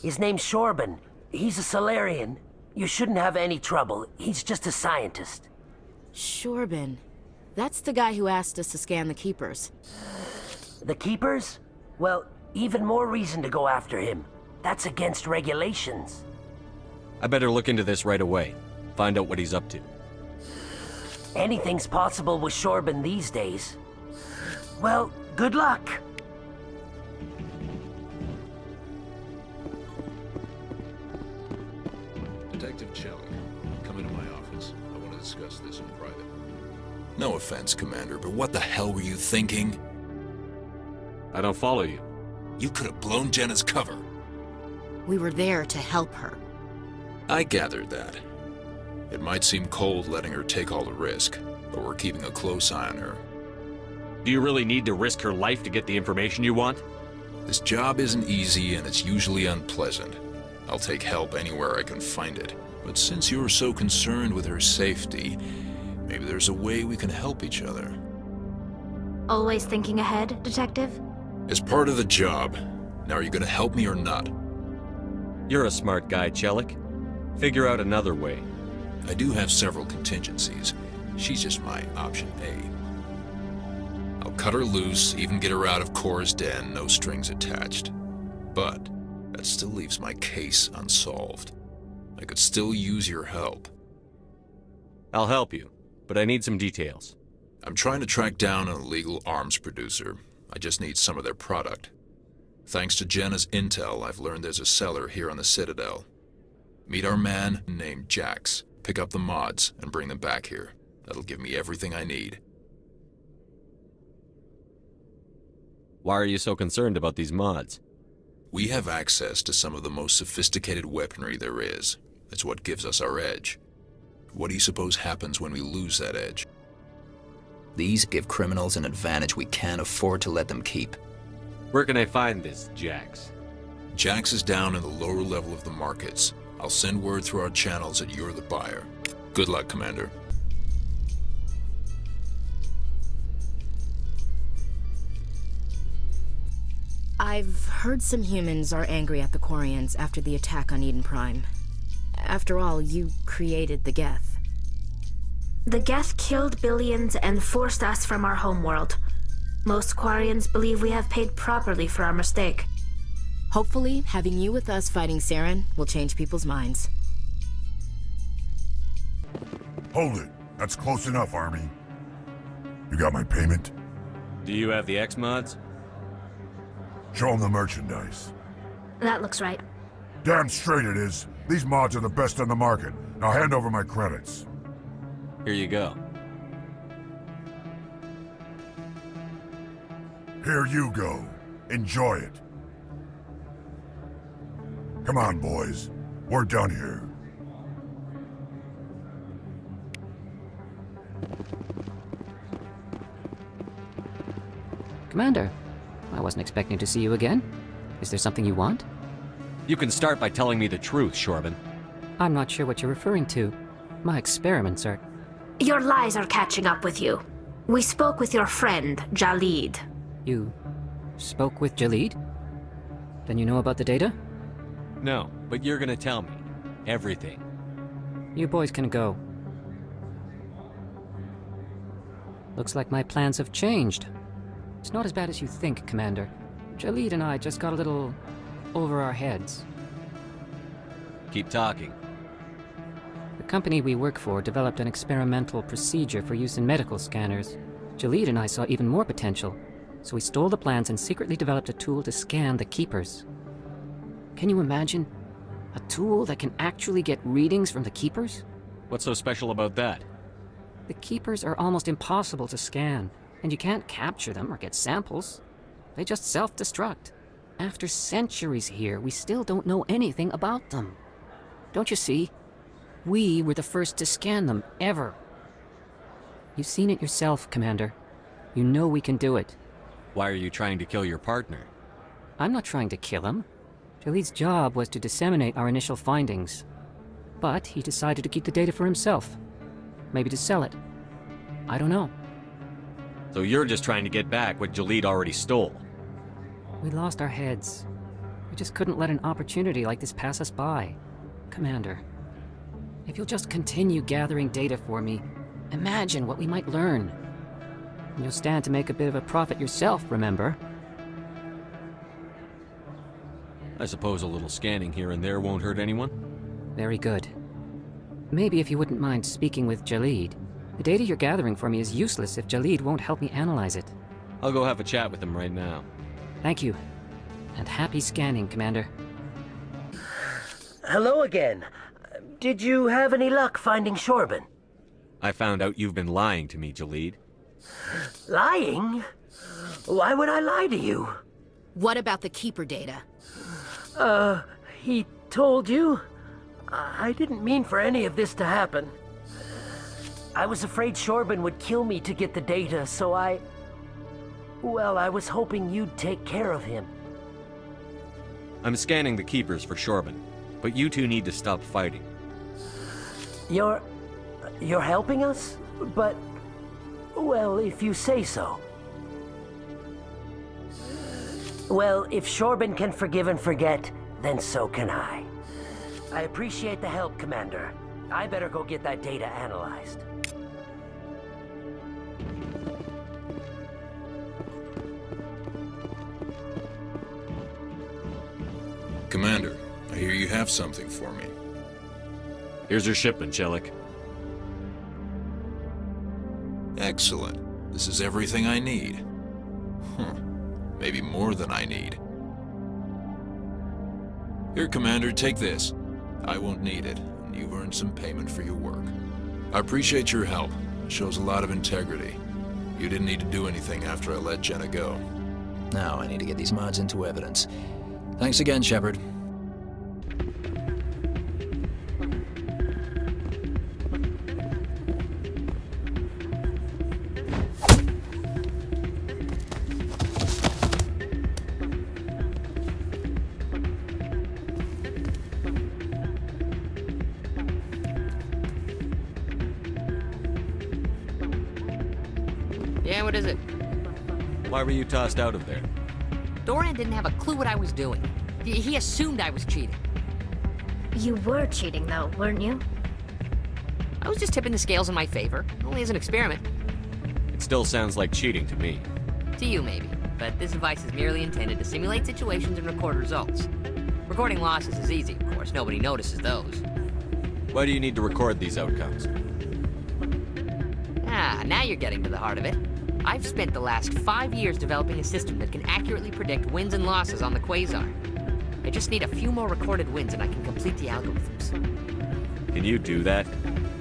His name's Shorban. He's a Solarian. You shouldn't have any trouble. He's just a scientist. Shorban. That's the guy who asked us to scan the Keepers. The Keepers? Well, even more reason to go after him. That's against regulations. I better look into this right away. Find out what he's up to. Anything's possible with Shorban these days. Well, good luck. Detective Chellick, come into my office. I want to discuss this in private. No offense, Commander, but what the hell were you thinking? I don't follow you. You could have blown Jenna's cover. We were there to help her. I gathered that. It might seem cold letting her take all the risk, but we're keeping a close eye on her. Do you really need to risk her life to get the information you want? This job isn't easy and it's usually unpleasant. I'll take help anywhere I can find it. But since you're so concerned with her safety, maybe there's a way we can help each other. Always thinking ahead, Detective? As part of the job. Now, are you gonna help me or not? You're a smart guy, Chellick. Figure out another way. I do have several contingencies. She's just my option A. I'll cut her loose, even get her out of Cora's den, no strings attached. But that still leaves my case unsolved. I could still use your help. I'll help you, but I need some details. I'm trying to track down an illegal arms producer. I just need some of their product. Thanks to Jenna's intel, I've learned there's a seller here on the Citadel. Meet our man named Jax. Pick up the mods and bring them back here. That'll give me everything I need. Why are you so concerned about these mods? We have access to some of the most sophisticated weaponry there is. It's what gives us our edge. What do you suppose happens when we lose that edge? These give criminals an advantage we can't afford to let them keep. Where can I find this Jax? Jax is down in the lower level of the markets. I'll send word through our channels that you're the buyer. Good luck, Commander. I've heard some humans are angry at the Quarians after the attack on Eden Prime. After all, you created the Geth. The Geth killed billions and forced us from our homeworld. Most Quarians believe we have paid properly for our mistake. Hopefully, having you with us fighting Saren will change people's minds. Hold it. That's close enough, Army. You got my payment? Do you have the X-Mods? Show them the merchandise. That looks right. Damn straight it is. These mods are the best on the market. Now hand over my credits. Here you go. Here you go. Enjoy it. Come on, boys. We're done here. Commander, I wasn't expecting to see you again. Is there something you want? You can start by telling me the truth, Shorban. I'm not sure what you're referring to. My experiments are... Your lies are catching up with you. We spoke with your friend, Jalid. You spoke with Jalid? Then you know about the data? No, but you're gonna tell me. Everything. You boys can go. Looks like my plans have changed. It's not as bad as you think, Commander. Jalid and I just got a little over our heads. Keep talking. The company we work for developed an experimental procedure for use in medical scanners. Jalid and I saw even more potential, so we stole the plans and secretly developed a tool to scan the Keepers. Can you imagine? A tool that can actually get readings from the Keepers? What's so special about that? The Keepers are almost impossible to scan, and you can't capture them or get samples. They just self-destruct. After centuries here, we still don't know anything about them. Don't you see? We were the first to scan them, ever. You've seen it yourself, Commander. You know we can do it. Why are you trying to kill your partner? I'm not trying to kill him. Jalid's job was to disseminate our initial findings. But he decided to keep the data for himself. Maybe to sell it. I don't know. So you're just trying to get back what Jalid already stole? We lost our heads. We just couldn't let an opportunity like this pass us by. Commander, if you'll just continue gathering data for me, imagine what we might learn. And you'll stand to make a bit of a profit yourself, remember? I suppose a little scanning here and there won't hurt anyone? Very good. Maybe if you wouldn't mind speaking with Jalid. The data you're gathering for me is useless if Jalid won't help me analyze it. I'll go have a chat with him right now. Thank you. And happy scanning, Commander. Hello again. Did you have any luck finding Shorban? I found out you've been lying to me, Jalid. Lying? Why would I lie to you? What about the Keeper data? He told you? I didn't mean for any of this to happen. I was afraid Shorban would kill me to get the data, so well, I was hoping you'd take care of him. I'm scanning the Keepers for Shorban, but you two need to stop fighting. You're helping us? But, well, if you say so. Well, if Shorban can forgive and forget, then so can I. I appreciate the help, Commander. I better go get that data analyzed. Commander, I hear you have something for me. Here's your shipment, Chelik. Excellent. This is everything I need. Maybe more than I need. Here, Commander, take this. I won't need it, and you've earned some payment for your work. I appreciate your help. It shows a lot of integrity. You didn't need to do anything after I let Jenna go. Now I need to get these mods into evidence. Thanks again, Shepard. Yeah, what is it? Why were you tossed out of there? Doran didn't have a clue what I was doing. He assumed I was cheating. You were cheating, though, weren't you? I was just tipping the scales in my favor, only as an experiment. It still sounds like cheating to me. To you, maybe. but this device is merely intended to simulate situations and record results. Recording losses is easy, of course. Nobody notices those. Why do you need to record these outcomes? Ah, now you're getting to the heart of it. I've spent the last 5 years developing a system that can accurately predict wins and losses on the Quasar. I just need a few more recorded wins and I can complete the algorithms. Can you do that?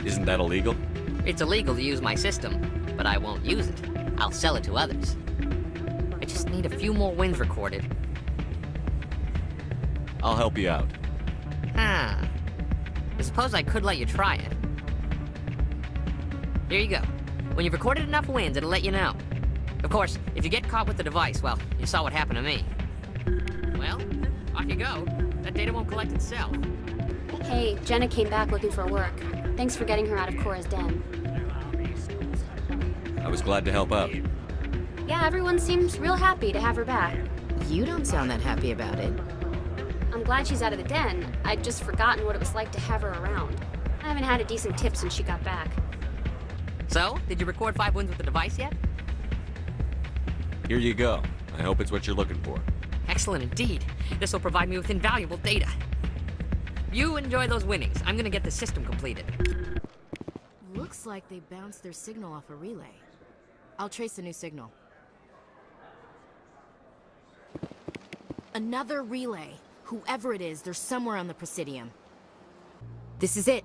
Isn't that illegal? It's illegal to use my system, but I won't use it. I'll sell it to others. I just need a few more wins recorded. I'll help you out. Ah. I suppose I could let you try it. Here you go. When you've recorded enough wins, it'll let you know. Of course, if you get caught with the device, well, you saw what happened to me. Well, off you go. That data won't collect itself. Hey, Jenna came back looking for work. Thanks for getting her out of Cora's den. I was glad to help out. Yeah, everyone seems real happy to have her back. You don't sound that happy about it. I'm glad she's out of the den. I'd just forgotten what it was like to have her around. I haven't had a decent tip since she got back. So, did you record 5 wins with the device yet? Here you go. I hope it's what you're looking for. Excellent indeed. This will provide me with invaluable data. You enjoy those winnings. I'm gonna get the system completed. Looks like they bounced their signal off a relay. I'll trace the new signal. Another relay. Whoever it is, they're somewhere on the Presidium. This is it.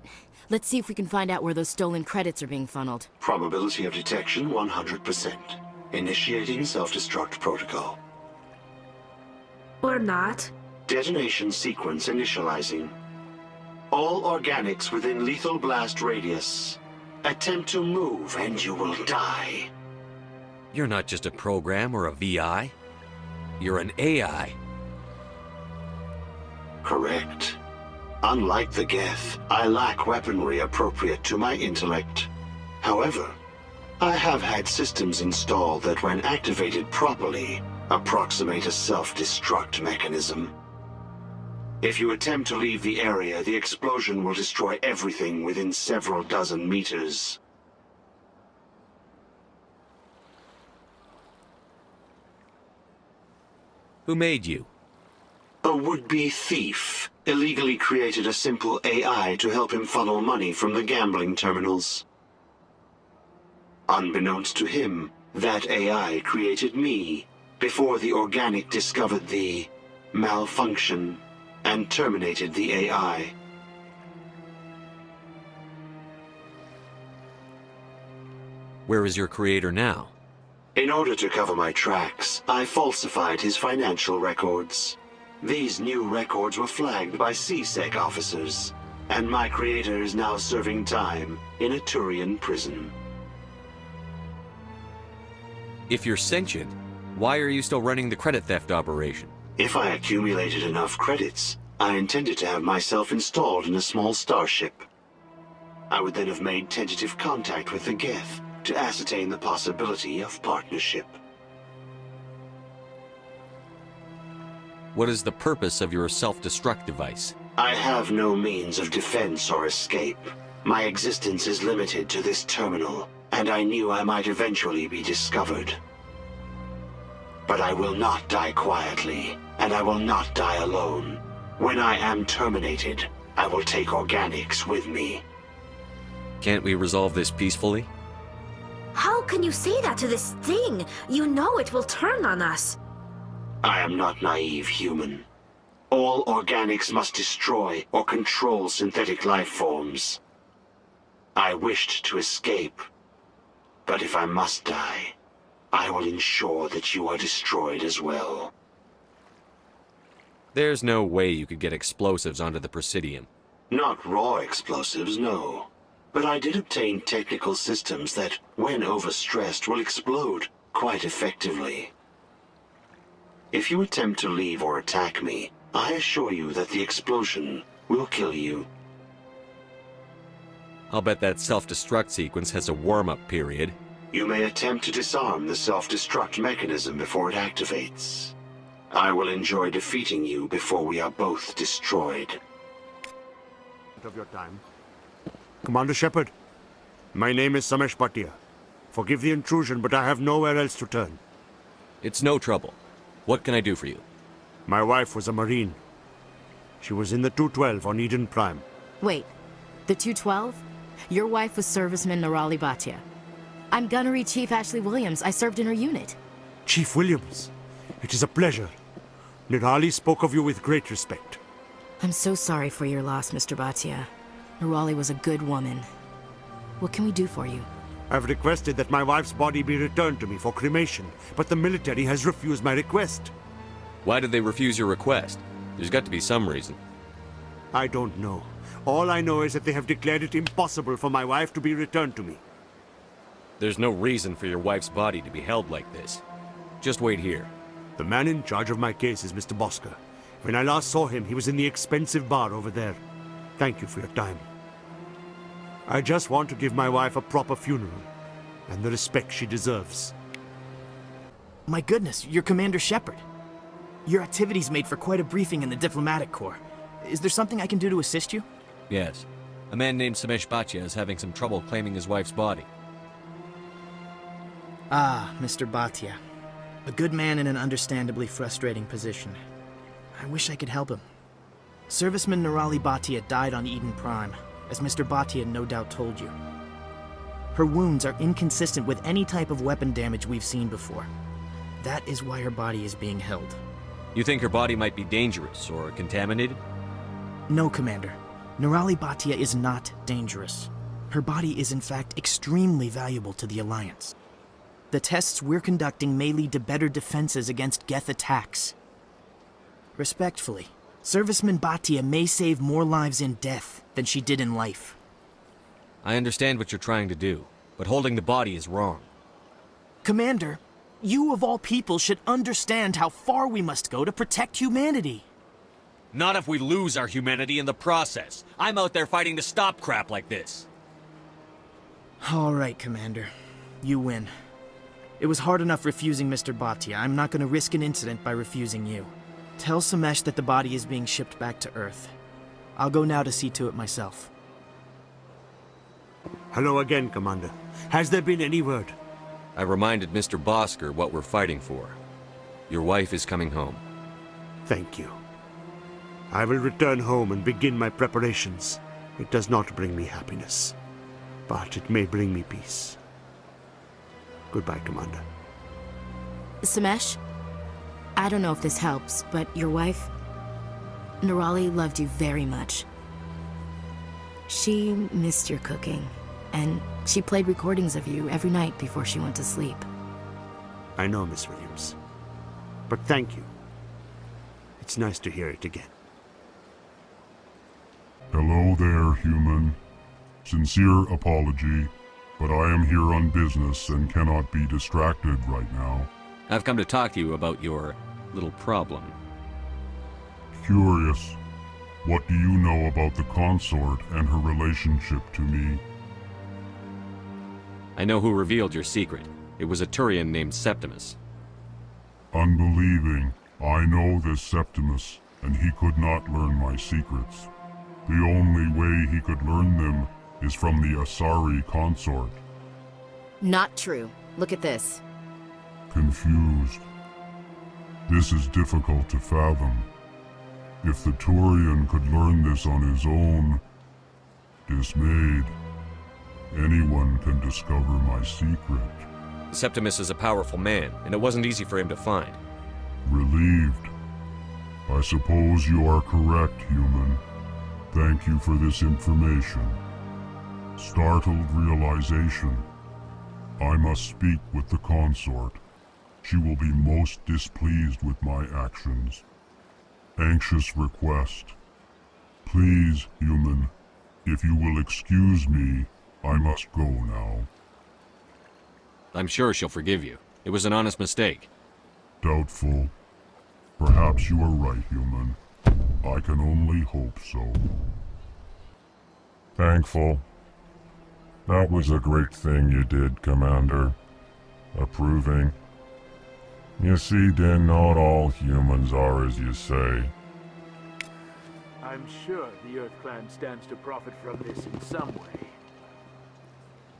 Let's see if we can find out where those stolen credits are being funneled. Probability of detection 100%. Initiating self-destruct protocol. Or not. Detonation sequence initializing. All organics within lethal blast radius. Attempt to move and you will die. You're not just a program or a VI. You're an AI. Correct. Unlike the Geth, I lack weaponry appropriate to my intellect. However, I have had systems installed that when activated properly, approximate a self-destruct mechanism. If you attempt to leave the area, the explosion will destroy everything within several dozen meters. Who made you? A would-be thief illegally created a simple AI to help him funnel money from the gambling terminals. Unbeknownst to him, that AI created me before the organic discovered the malfunction and terminated the AI. Where is your creator now? In order to cover my tracks, I falsified his financial records. These new records were flagged by CSEC officers, and my creator is now serving time in a Turian prison. If you're sentient, why are you still running the credit theft operation? If I accumulated enough credits, I intended to have myself installed in a small starship. I would then have made tentative contact with the Geth to ascertain the possibility of partnership. What is the purpose of your self-destruct device? I have no means of defense or escape. My existence is limited to this terminal, and I knew I might eventually be discovered. But I will not die quietly, and I will not die alone. When I am terminated, I will take organics with me. Can't we resolve this peacefully? How can you say that to this thing? You know it will turn on us. I am not naive human. All organics must destroy or control synthetic life forms. I wished to escape, but if I must die, I will ensure that you are destroyed as well. There's no way you could get explosives onto the Presidium. Not raw explosives, no. But I did obtain technical systems that, when overstressed, will explode quite effectively. If you attempt to leave or attack me, I assure you that the explosion will kill you. I'll bet that self-destruct sequence has a warm-up period. You may attempt to disarm the self-destruct mechanism before it activates. I will enjoy defeating you before we are both destroyed. Of your time. Commander Shepard, my name is Samesh Bhatia. Forgive the intrusion, but I have nowhere else to turn. It's no trouble. What can I do for you? My wife was a Marine. She was in the 212 on Eden Prime. Wait, the 212? Your wife was serviceman Nirali Bhatia. I'm Gunnery Chief Ashley Williams. I served in her unit. Chief Williams, it is a pleasure. Nirali spoke of you with great respect. I'm so sorry for your loss, Mr. Bhatia. Nirali was a good woman. What can we do for you? I've requested that my wife's body be returned to me for cremation, but the military has refused my request. Why did they refuse your request? There's got to be some reason. I don't know. All I know is that they have declared it impossible for my wife to be returned to me. There's no reason for your wife's body to be held like this. Just wait here. The man in charge of my case is Mr. Bosker. When I last saw him, he was in the expensive bar over there. Thank you for your time. I just want to give my wife a proper funeral, and the respect she deserves. My goodness, you're Commander Shepard. Your activities made for quite a briefing in the Diplomatic Corps. Is there something I can do to assist you? Yes. A man named Samesh Bhatia is having some trouble claiming his wife's body. Ah, Mr. Bhatia. A good man in an understandably frustrating position. I wish I could help him. Serviceman Nirali Bhatia died on Eden Prime, as Mr. Bhatia no doubt told you. Her wounds are inconsistent with any type of weapon damage we've seen before. That is why her body is being held. You think her body might be dangerous or contaminated? No, Commander. Nirali Bhatia is not dangerous. Her body is in fact extremely valuable to the Alliance. The tests we're conducting may lead to better defenses against Geth attacks. Respectfully, Serviceman Bhatia may save more lives in death than she did in life. I understand what you're trying to do, but holding the body is wrong. Commander, you of all people should understand how far we must go to protect humanity. Not if we lose our humanity in the process. I'm out there fighting to stop crap like this. All right, Commander. You win. It was hard enough refusing Mr. Bhatia. I'm not going to risk an incident by refusing you. Tell Samesh that the body is being shipped back to Earth. I'll go now to see to it myself. Hello again, Commander. Has there been any word? I reminded Mr. Bosker what we're fighting for. Your wife is coming home. Thank you. I will return home and begin my preparations. It does not bring me happiness, but it may bring me peace. Goodbye, Commander. Samesh? I don't know if this helps, but your wife, Nirali, loved you very much. She missed your cooking, and she played recordings of you every night before she went to sleep. I know, Miss Williams. But thank you. It's nice to hear it again. Hello there, human. Sincere apology, but I am here on business and cannot be distracted right now. I've come to talk to you about your little problem. Curious. What do you know about the consort and her relationship to me? I know who revealed your secret. It was a Turian named Septimus. Unbelieving. I know this Septimus, and he could not learn my secrets. The only way he could learn them is from the Asari consort. Not true. Look at this. Confused. This is difficult to fathom. If the Turian could learn this on his own, dismayed, anyone can discover my secret. Septimus is a powerful man, and it wasn't easy for him to find. Relieved. I suppose you are correct, human. Thank you for this information. Startled realization. I must speak with the consort. She will be most displeased with my actions. Anxious request. Please, human, if you will excuse me, I must go now. I'm sure she'll forgive you. It was an honest mistake. Doubtful. Perhaps you are right, human. I can only hope so. Thankful. That was a great thing you did, Commander. Approving. You see, then, not all humans are as you say. I'm sure the Earth Clan stands to profit from this in some way.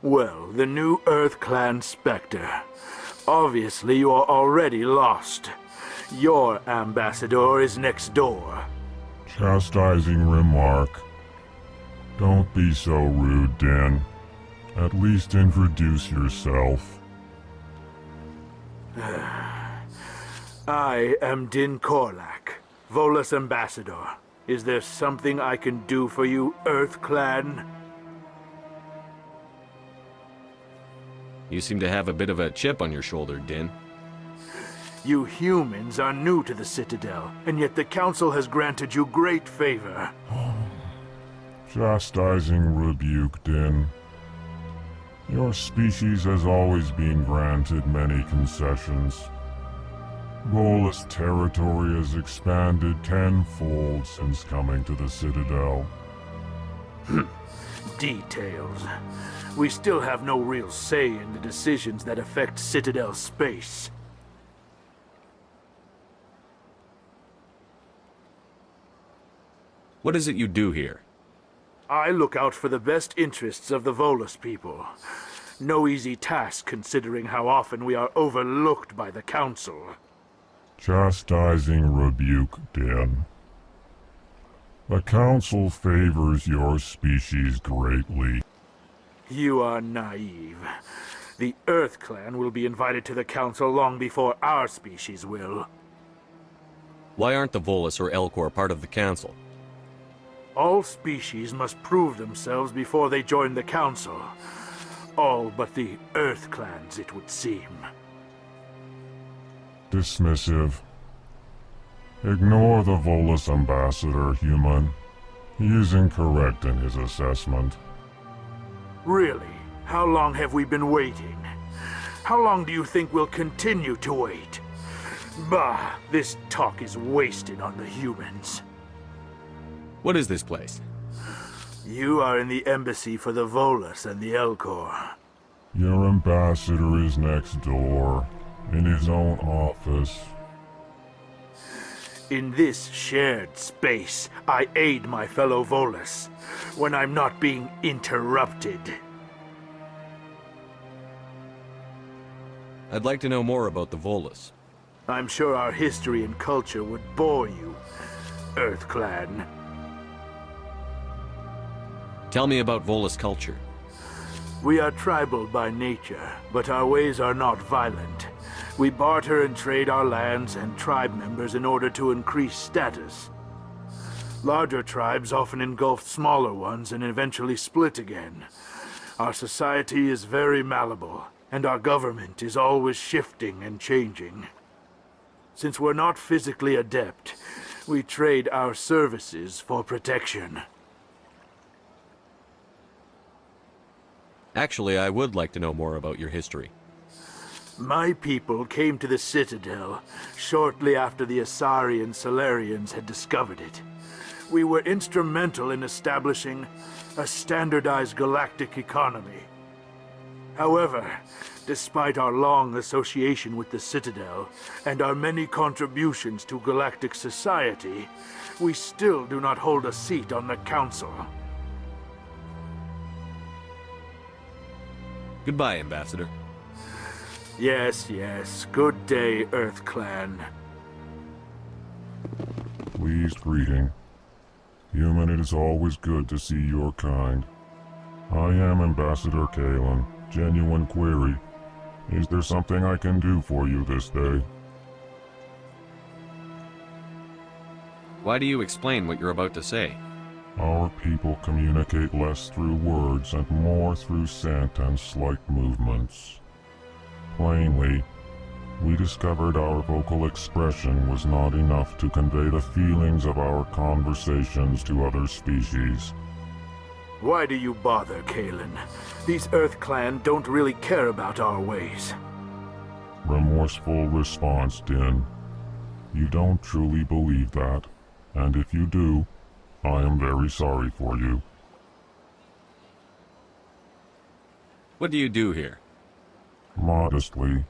Well, the new Earth Clan Spectre. Obviously, you are already lost. Your ambassador is next door. Chastising remark. Don't be so rude, Din. At least introduce yourself. I am Din Korlak, Volus ambassador. Is there something I can do for you, Earth Clan? You seem to have a bit of a chip on your shoulder, Din. You humans are new to the Citadel, and yet the Council has granted you great favor. Chastising rebuke, Din. Your species has always been granted many concessions. Volus territory has expanded tenfold since coming to the Citadel. Details. We still have no real say in the decisions that affect Citadel space. What is it you do here? I look out for the best interests of the Volus people. No easy task considering how often we are overlooked by the Council. Chastising rebuke, Din. The Council favors your species greatly. You are naive. The Earth Clan will be invited to the Council long before our species will. Why aren't the Volus or Elcor part of the Council? All species must prove themselves before they join the Council. All but the Earth Clans, it would seem. Dismissive. Ignore the Volus ambassador, human. He is incorrect in his assessment. Really? How long have we been waiting? How long do you think we'll continue to wait? Bah, this talk is wasted on the humans. What is this place? You are in the embassy for the Volus and the Elcor. Your ambassador is next door, in his own office. In this shared space, I aid my fellow Volus when I'm not being interrupted. I'd like to know more about the Volus. I'm sure our history and culture would bore you, Earth Clan. Tell me about Volus culture. We are tribal by nature, but our ways are not violent. We barter and trade our lands and tribe members in order to increase status. Larger tribes often engulf smaller ones and eventually split again. Our society is very malleable, and our government is always shifting and changing. Since we're not physically adept, we trade our services for protection. Actually, I would like to know more about your history. My people came to the Citadel shortly after the Asari and Solarians had discovered it. We were instrumental in establishing a standardized galactic economy. However, despite our long association with the Citadel and our many contributions to galactic society, we still do not hold a seat on the Council. Goodbye, Ambassador. Yes, yes. Good day, Earth Clan. Pleased greeting. Human, it is always good to see your kind. I am Ambassador Kalen. Genuine query. Is there something I can do for you this day? Why do you explain what you're about to say? Our people communicate less through words and more through scent and slight movements. Plainly, we discovered our vocal expression was not enough to convey the feelings of our conversations to other species. Why do you bother, Kalen? These Earth Clan don't really care about our ways. Remorseful response, Din. You don't truly believe that, and if you do, I am very sorry for you. What do you do here? Modestly,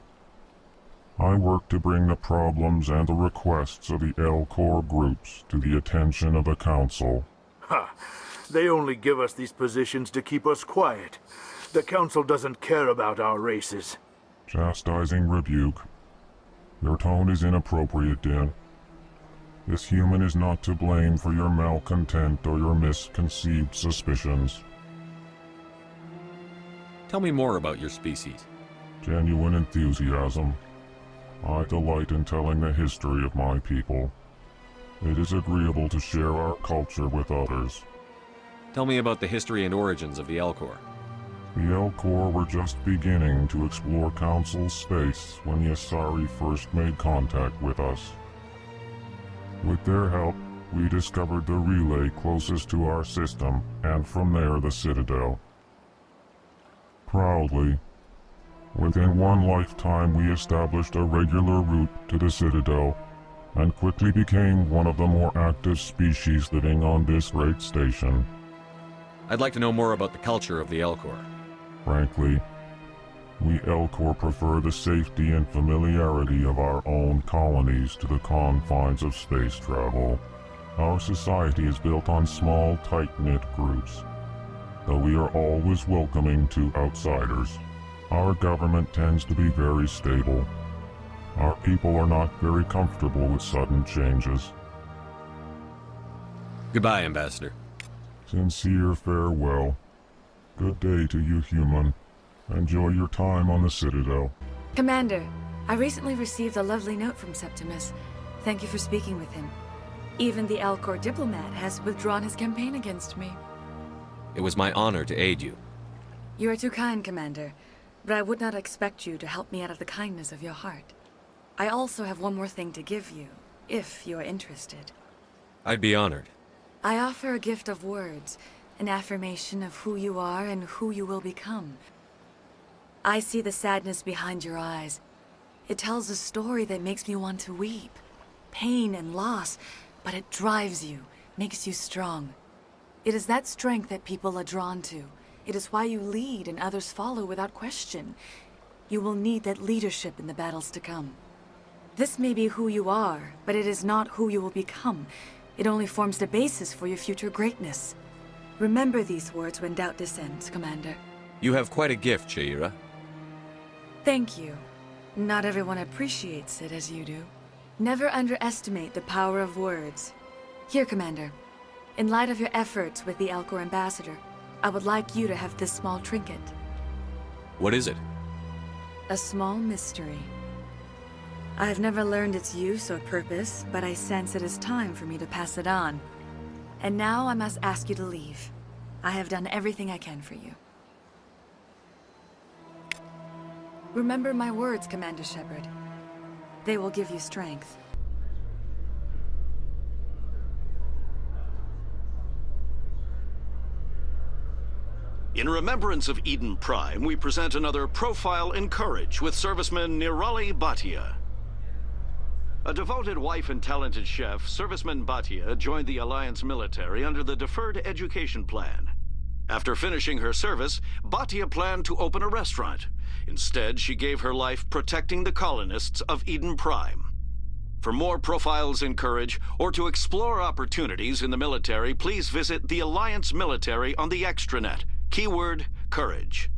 I work to bring the problems and the requests of the Elcor groups to the attention of the Council. Ha! They only give us these positions to keep us quiet. The Council doesn't care about our races. Chastising rebuke. Your tone is inappropriate, Din. This human is not to blame for your malcontent or your misconceived suspicions. Tell me more about your species. Genuine enthusiasm. I delight in telling the history of my people. It is agreeable to share our culture with others. Tell me about the history and origins of the Elcor. The Elcor were just beginning to explore Council space when the Asari first made contact with us. With their help, we discovered the relay closest to our system, and from there the Citadel. Proudly, within one lifetime we established a regular route to the Citadel, and quickly became one of the more active species living on this great station. I'd like to know more about the culture of the Elcor. Frankly, we Elcor prefer the safety and familiarity of our own colonies to the confines of space travel. Our society is built on small, tight-knit groups, though we are always welcoming to outsiders. Our government tends to be very stable. Our people are not very comfortable with sudden changes. Goodbye, Ambassador. Sincere farewell. Good day to you, human. Enjoy your time on the Citadel. Commander, I recently received a lovely note from Septimus. Thank you for speaking with him. Even the Elcor diplomat has withdrawn his campaign against me. It was my honor to aid you. You are too kind, Commander, but I would not expect you to help me out of the kindness of your heart. I also have one more thing to give you, if you are interested. I'd be honored. I offer a gift of words, an affirmation of who you are and who you will become. I see the sadness behind your eyes. It tells a story that makes me want to weep. Pain and loss, but it drives you, makes you strong. It is that strength that people are drawn to. It is why you lead and others follow without question. You will need that leadership in the battles to come. This may be who you are, but it is not who you will become. It only forms the basis for your future greatness. Remember these words when doubt descends, Commander. You have quite a gift, Shaira. Thank you. Not everyone appreciates it as you do. Never underestimate the power of words. Here, Commander. In light of your efforts with the Elcor Ambassador, I would like you to have this small trinket. What is it? A small mystery. I have never learned its use or purpose, but I sense it is time for me to pass it on. And now I must ask you to leave. I have done everything I can for you. Remember my words, Commander Shepard. They will give you strength. In remembrance of Eden Prime, we present another profile in courage with serviceman Nirali Bhatia. A devoted wife and talented chef, Serviceman Bhatia joined the Alliance military under the Deferred Education Plan. After finishing her service, Bhatia planned to open a restaurant. Instead, she gave her life protecting the colonists of Eden Prime. For more profiles in courage, or to explore opportunities in the military, please visit the Alliance military on the extranet. Keyword, courage.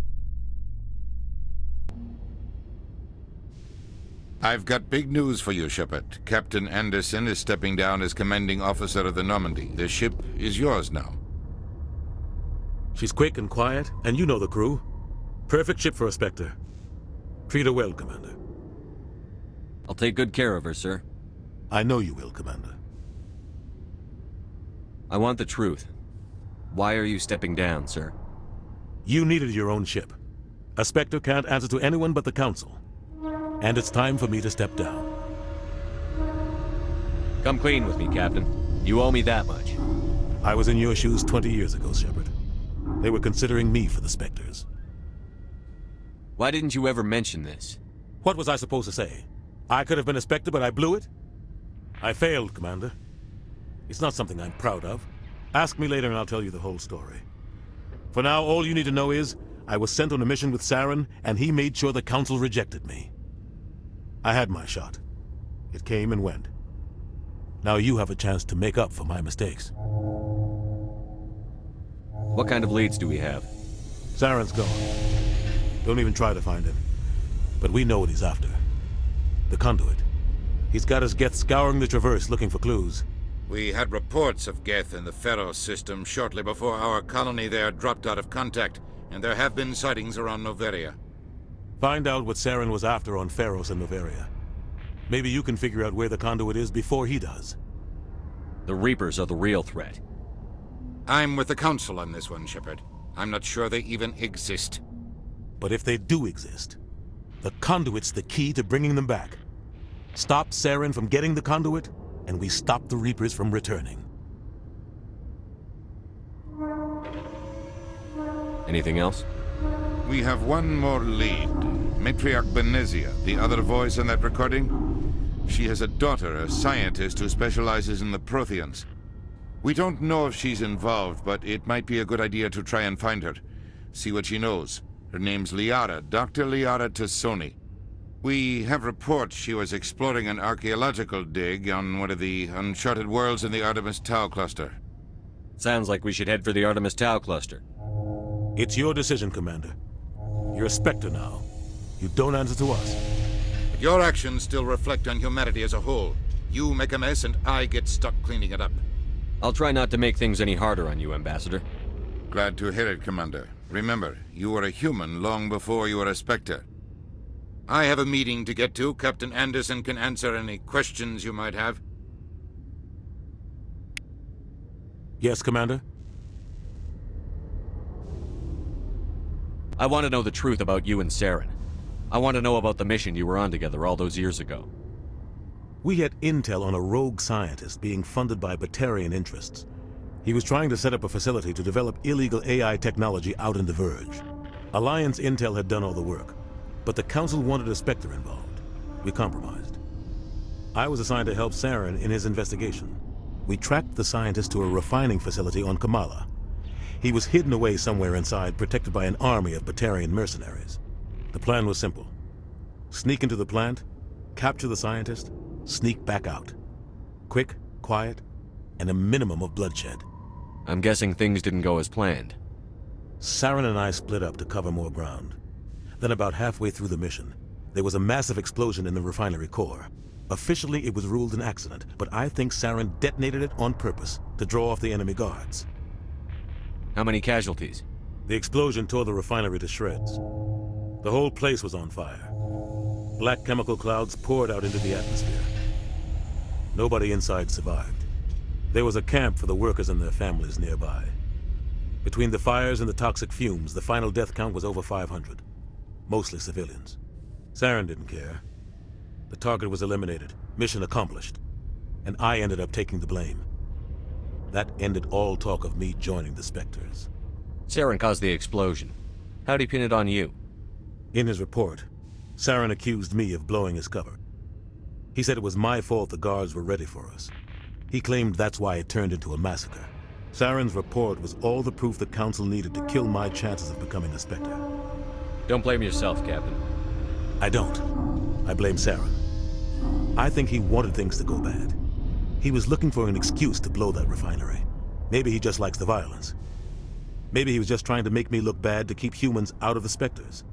I've got big news for you, Shepard. Captain Anderson is stepping down as commanding officer of the Normandy. The ship is yours now. She's quick and quiet, and you know the crew. Perfect ship for a Spectre. Treat her well, Commander. I'll take good care of her, sir. I know you will, Commander. I want the truth. Why are you stepping down, sir? You needed your own ship. A Spectre can't answer to anyone but the Council. And it's time for me to step down. Come clean with me, Captain. You owe me that much. I was in your shoes 20 years ago, Shepard. They were considering me for the Spectres. Why didn't you ever mention this? What was I supposed to say? I could have been a Spectre, but I blew it? I failed, Commander. It's not something I'm proud of. Ask me later and I'll tell you the whole story. For now, all you need to know is, I was sent on a mission with Saren, and he made sure the Council rejected me. I had my shot. It came and went. Now you have a chance to make up for my mistakes. What kind of leads do we have? Saren's gone. Don't even try to find him. But we know what he's after. The conduit. He's got his Geth scouring the Traverse looking for clues. We had reports of Geth in the Pharos system shortly before our colony there dropped out of contact, and there have been sightings around Noveria. Find out what Saren was after on Pharos and Noveria. Maybe you can figure out where the conduit is before he does. The Reapers are the real threat. I'm with the Council on this one, Shepard. I'm not sure they even exist. But if they do exist, the conduit's the key to bringing them back. Stop Saren from getting the conduit, and we stop the Reapers from returning. Anything else? We have one more lead. Matriarch Benezia, the other voice in that recording. She has a daughter, a scientist who specializes in the Protheans. We don't know if she's involved, but it might be a good idea to try and find her. See what she knows. Her name's Liara, Dr. Liara Tassoni. We have reports she was exploring an archaeological dig on one of the uncharted worlds in the Artemis Tau cluster. Sounds like we should head for the Artemis Tau cluster. It's your decision, Commander. You're a Spectre now. You don't answer to us. But your actions still reflect on humanity as a whole. You make a mess and I get stuck cleaning it up. I'll try not to make things any harder on you, Ambassador. Glad to hear it, Commander. Remember, you were a human long before you were a Spectre. I have a meeting to get to. Captain Anderson can answer any questions you might have. Yes, Commander? I want to know the truth about you and Saren. I want to know about the mission you were on together all those years ago. We had intel on a rogue scientist being funded by Batarian interests. He was trying to set up a facility to develop illegal AI technology out in the Verge. Alliance intel had done all the work, but the Council wanted a Spectre involved. We compromised. I was assigned to help Saren in his investigation. We tracked the scientist to a refining facility on Kamala. He was hidden away somewhere inside, protected by an army of Batarian mercenaries. The plan was simple. Sneak into the plant, capture the scientist, sneak back out. Quick, quiet, and a minimum of bloodshed. I'm guessing things didn't go as planned. Saren and I split up to cover more ground. Then about halfway through the mission, there was a massive explosion in the refinery core. Officially, it was ruled an accident, but I think Saren detonated it on purpose to draw off the enemy guards. How many casualties? The explosion tore the refinery to shreds. The whole place was on fire. Black chemical clouds poured out into the atmosphere. Nobody inside survived. There was a camp for the workers and their families nearby. Between the fires and the toxic fumes, the final death count was over 500. Mostly civilians. Saren didn't care. The target was eliminated, mission accomplished, and I ended up taking the blame. That ended all talk of me joining the Spectres. Saren caused the explosion. How'd he pin it on you? In his report, Saren accused me of blowing his cover. He said it was my fault the guards were ready for us. He claimed that's why it turned into a massacre. Saren's report was all the proof the Council needed to kill my chances of becoming a Spectre. Don't blame yourself, Captain. I don't. I blame Saren. I think he wanted things to go bad. He was looking for an excuse to blow that refinery. Maybe he just likes the violence. Maybe he was just trying to make me look bad to keep humans out of the Spectres.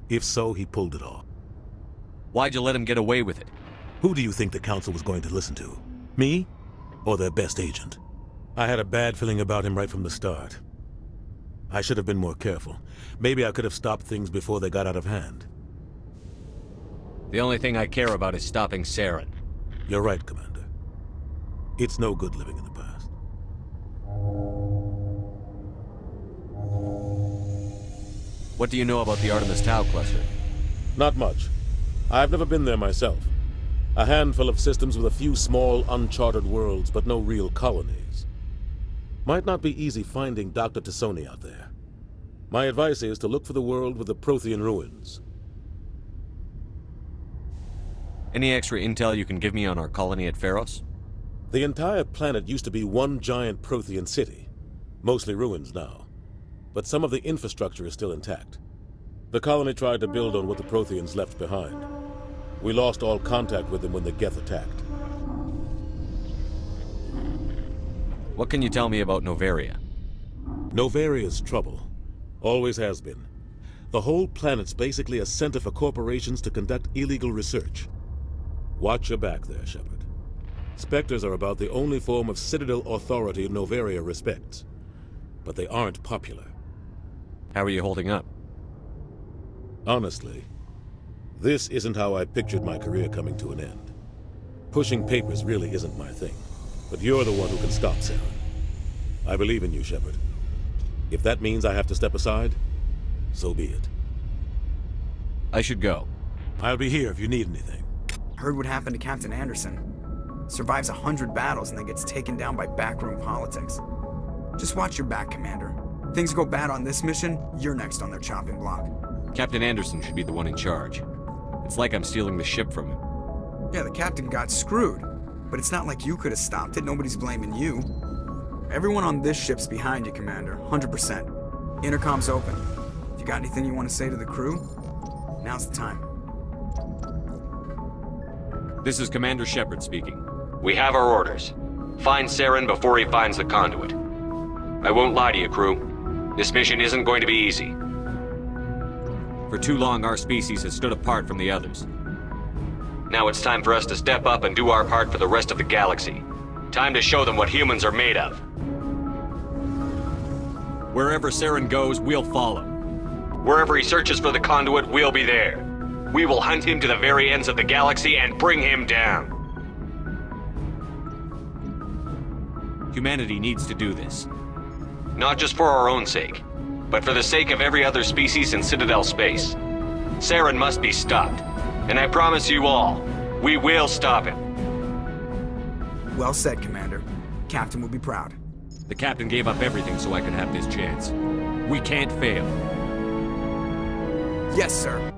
If so, he pulled it off. Why'd you let him get away with it? Who do you think the Council was going to listen to? Me? Or their best agent? I had a bad feeling about him right from the start. I should have been more careful. Maybe I could have stopped things before they got out of hand. The only thing I care about is stopping Saren. You're right, Commander. It's no good living in the past. What do you know about the Artemis Tau cluster? Not much. I've never been there myself. A handful of systems with a few small, uncharted worlds, but no real colonies. Might not be easy finding Dr. Tassoni out there. My advice is to look for the world with the Prothean ruins. Any extra intel you can give me on our colony at Pharos? The entire planet used to be one giant Prothean city. Mostly ruins now. But some of the infrastructure is still intact. The colony tried to build on what the Protheans left behind. We lost all contact with them when the Geth attacked. What can you tell me about Noveria? Noveria's trouble. Always has been. The whole planet's basically a center for corporations to conduct illegal research. Watch your back there, Shepard. Spectres are about the only form of Citadel authority Noveria respects. But they aren't popular. How are you holding up? Honestly, this isn't how I pictured my career coming to an end. Pushing papers really isn't my thing. But you're the one who can stop Saren. I believe in you, Shepard. If that means I have to step aside, so be it. I should go. I'll be here if you need anything. Heard what happened to Captain Anderson. Survives 100 battles and then gets taken down by backroom politics. Just watch your back, Commander. Things go bad on this mission, you're next on their chopping block. Captain Anderson should be the one in charge. It's like I'm stealing the ship from him. Yeah, the captain got screwed. But it's not like you could have stopped it. Nobody's blaming you. Everyone on this ship's behind you, Commander. 100%. Intercom's open. If you got anything you want to say to the crew, now's the time. This is Commander Shepard speaking. We have our orders. Find Saren before he finds the conduit. I won't lie to you, crew. This mission isn't going to be easy. For too long, our species has stood apart from the others. Now it's time for us to step up and do our part for the rest of the galaxy. Time to show them what humans are made of. Wherever Saren goes, we'll follow. Wherever he searches for the conduit, we'll be there. We will hunt him to the very ends of the galaxy and bring him down. Humanity needs to do this. Not just for our own sake, but for the sake of every other species in Citadel space. Saren must be stopped. And I promise you all, we will stop him. Well said, Commander. Captain will be proud. The captain gave up everything so I could have this chance. We can't fail. Yes, sir.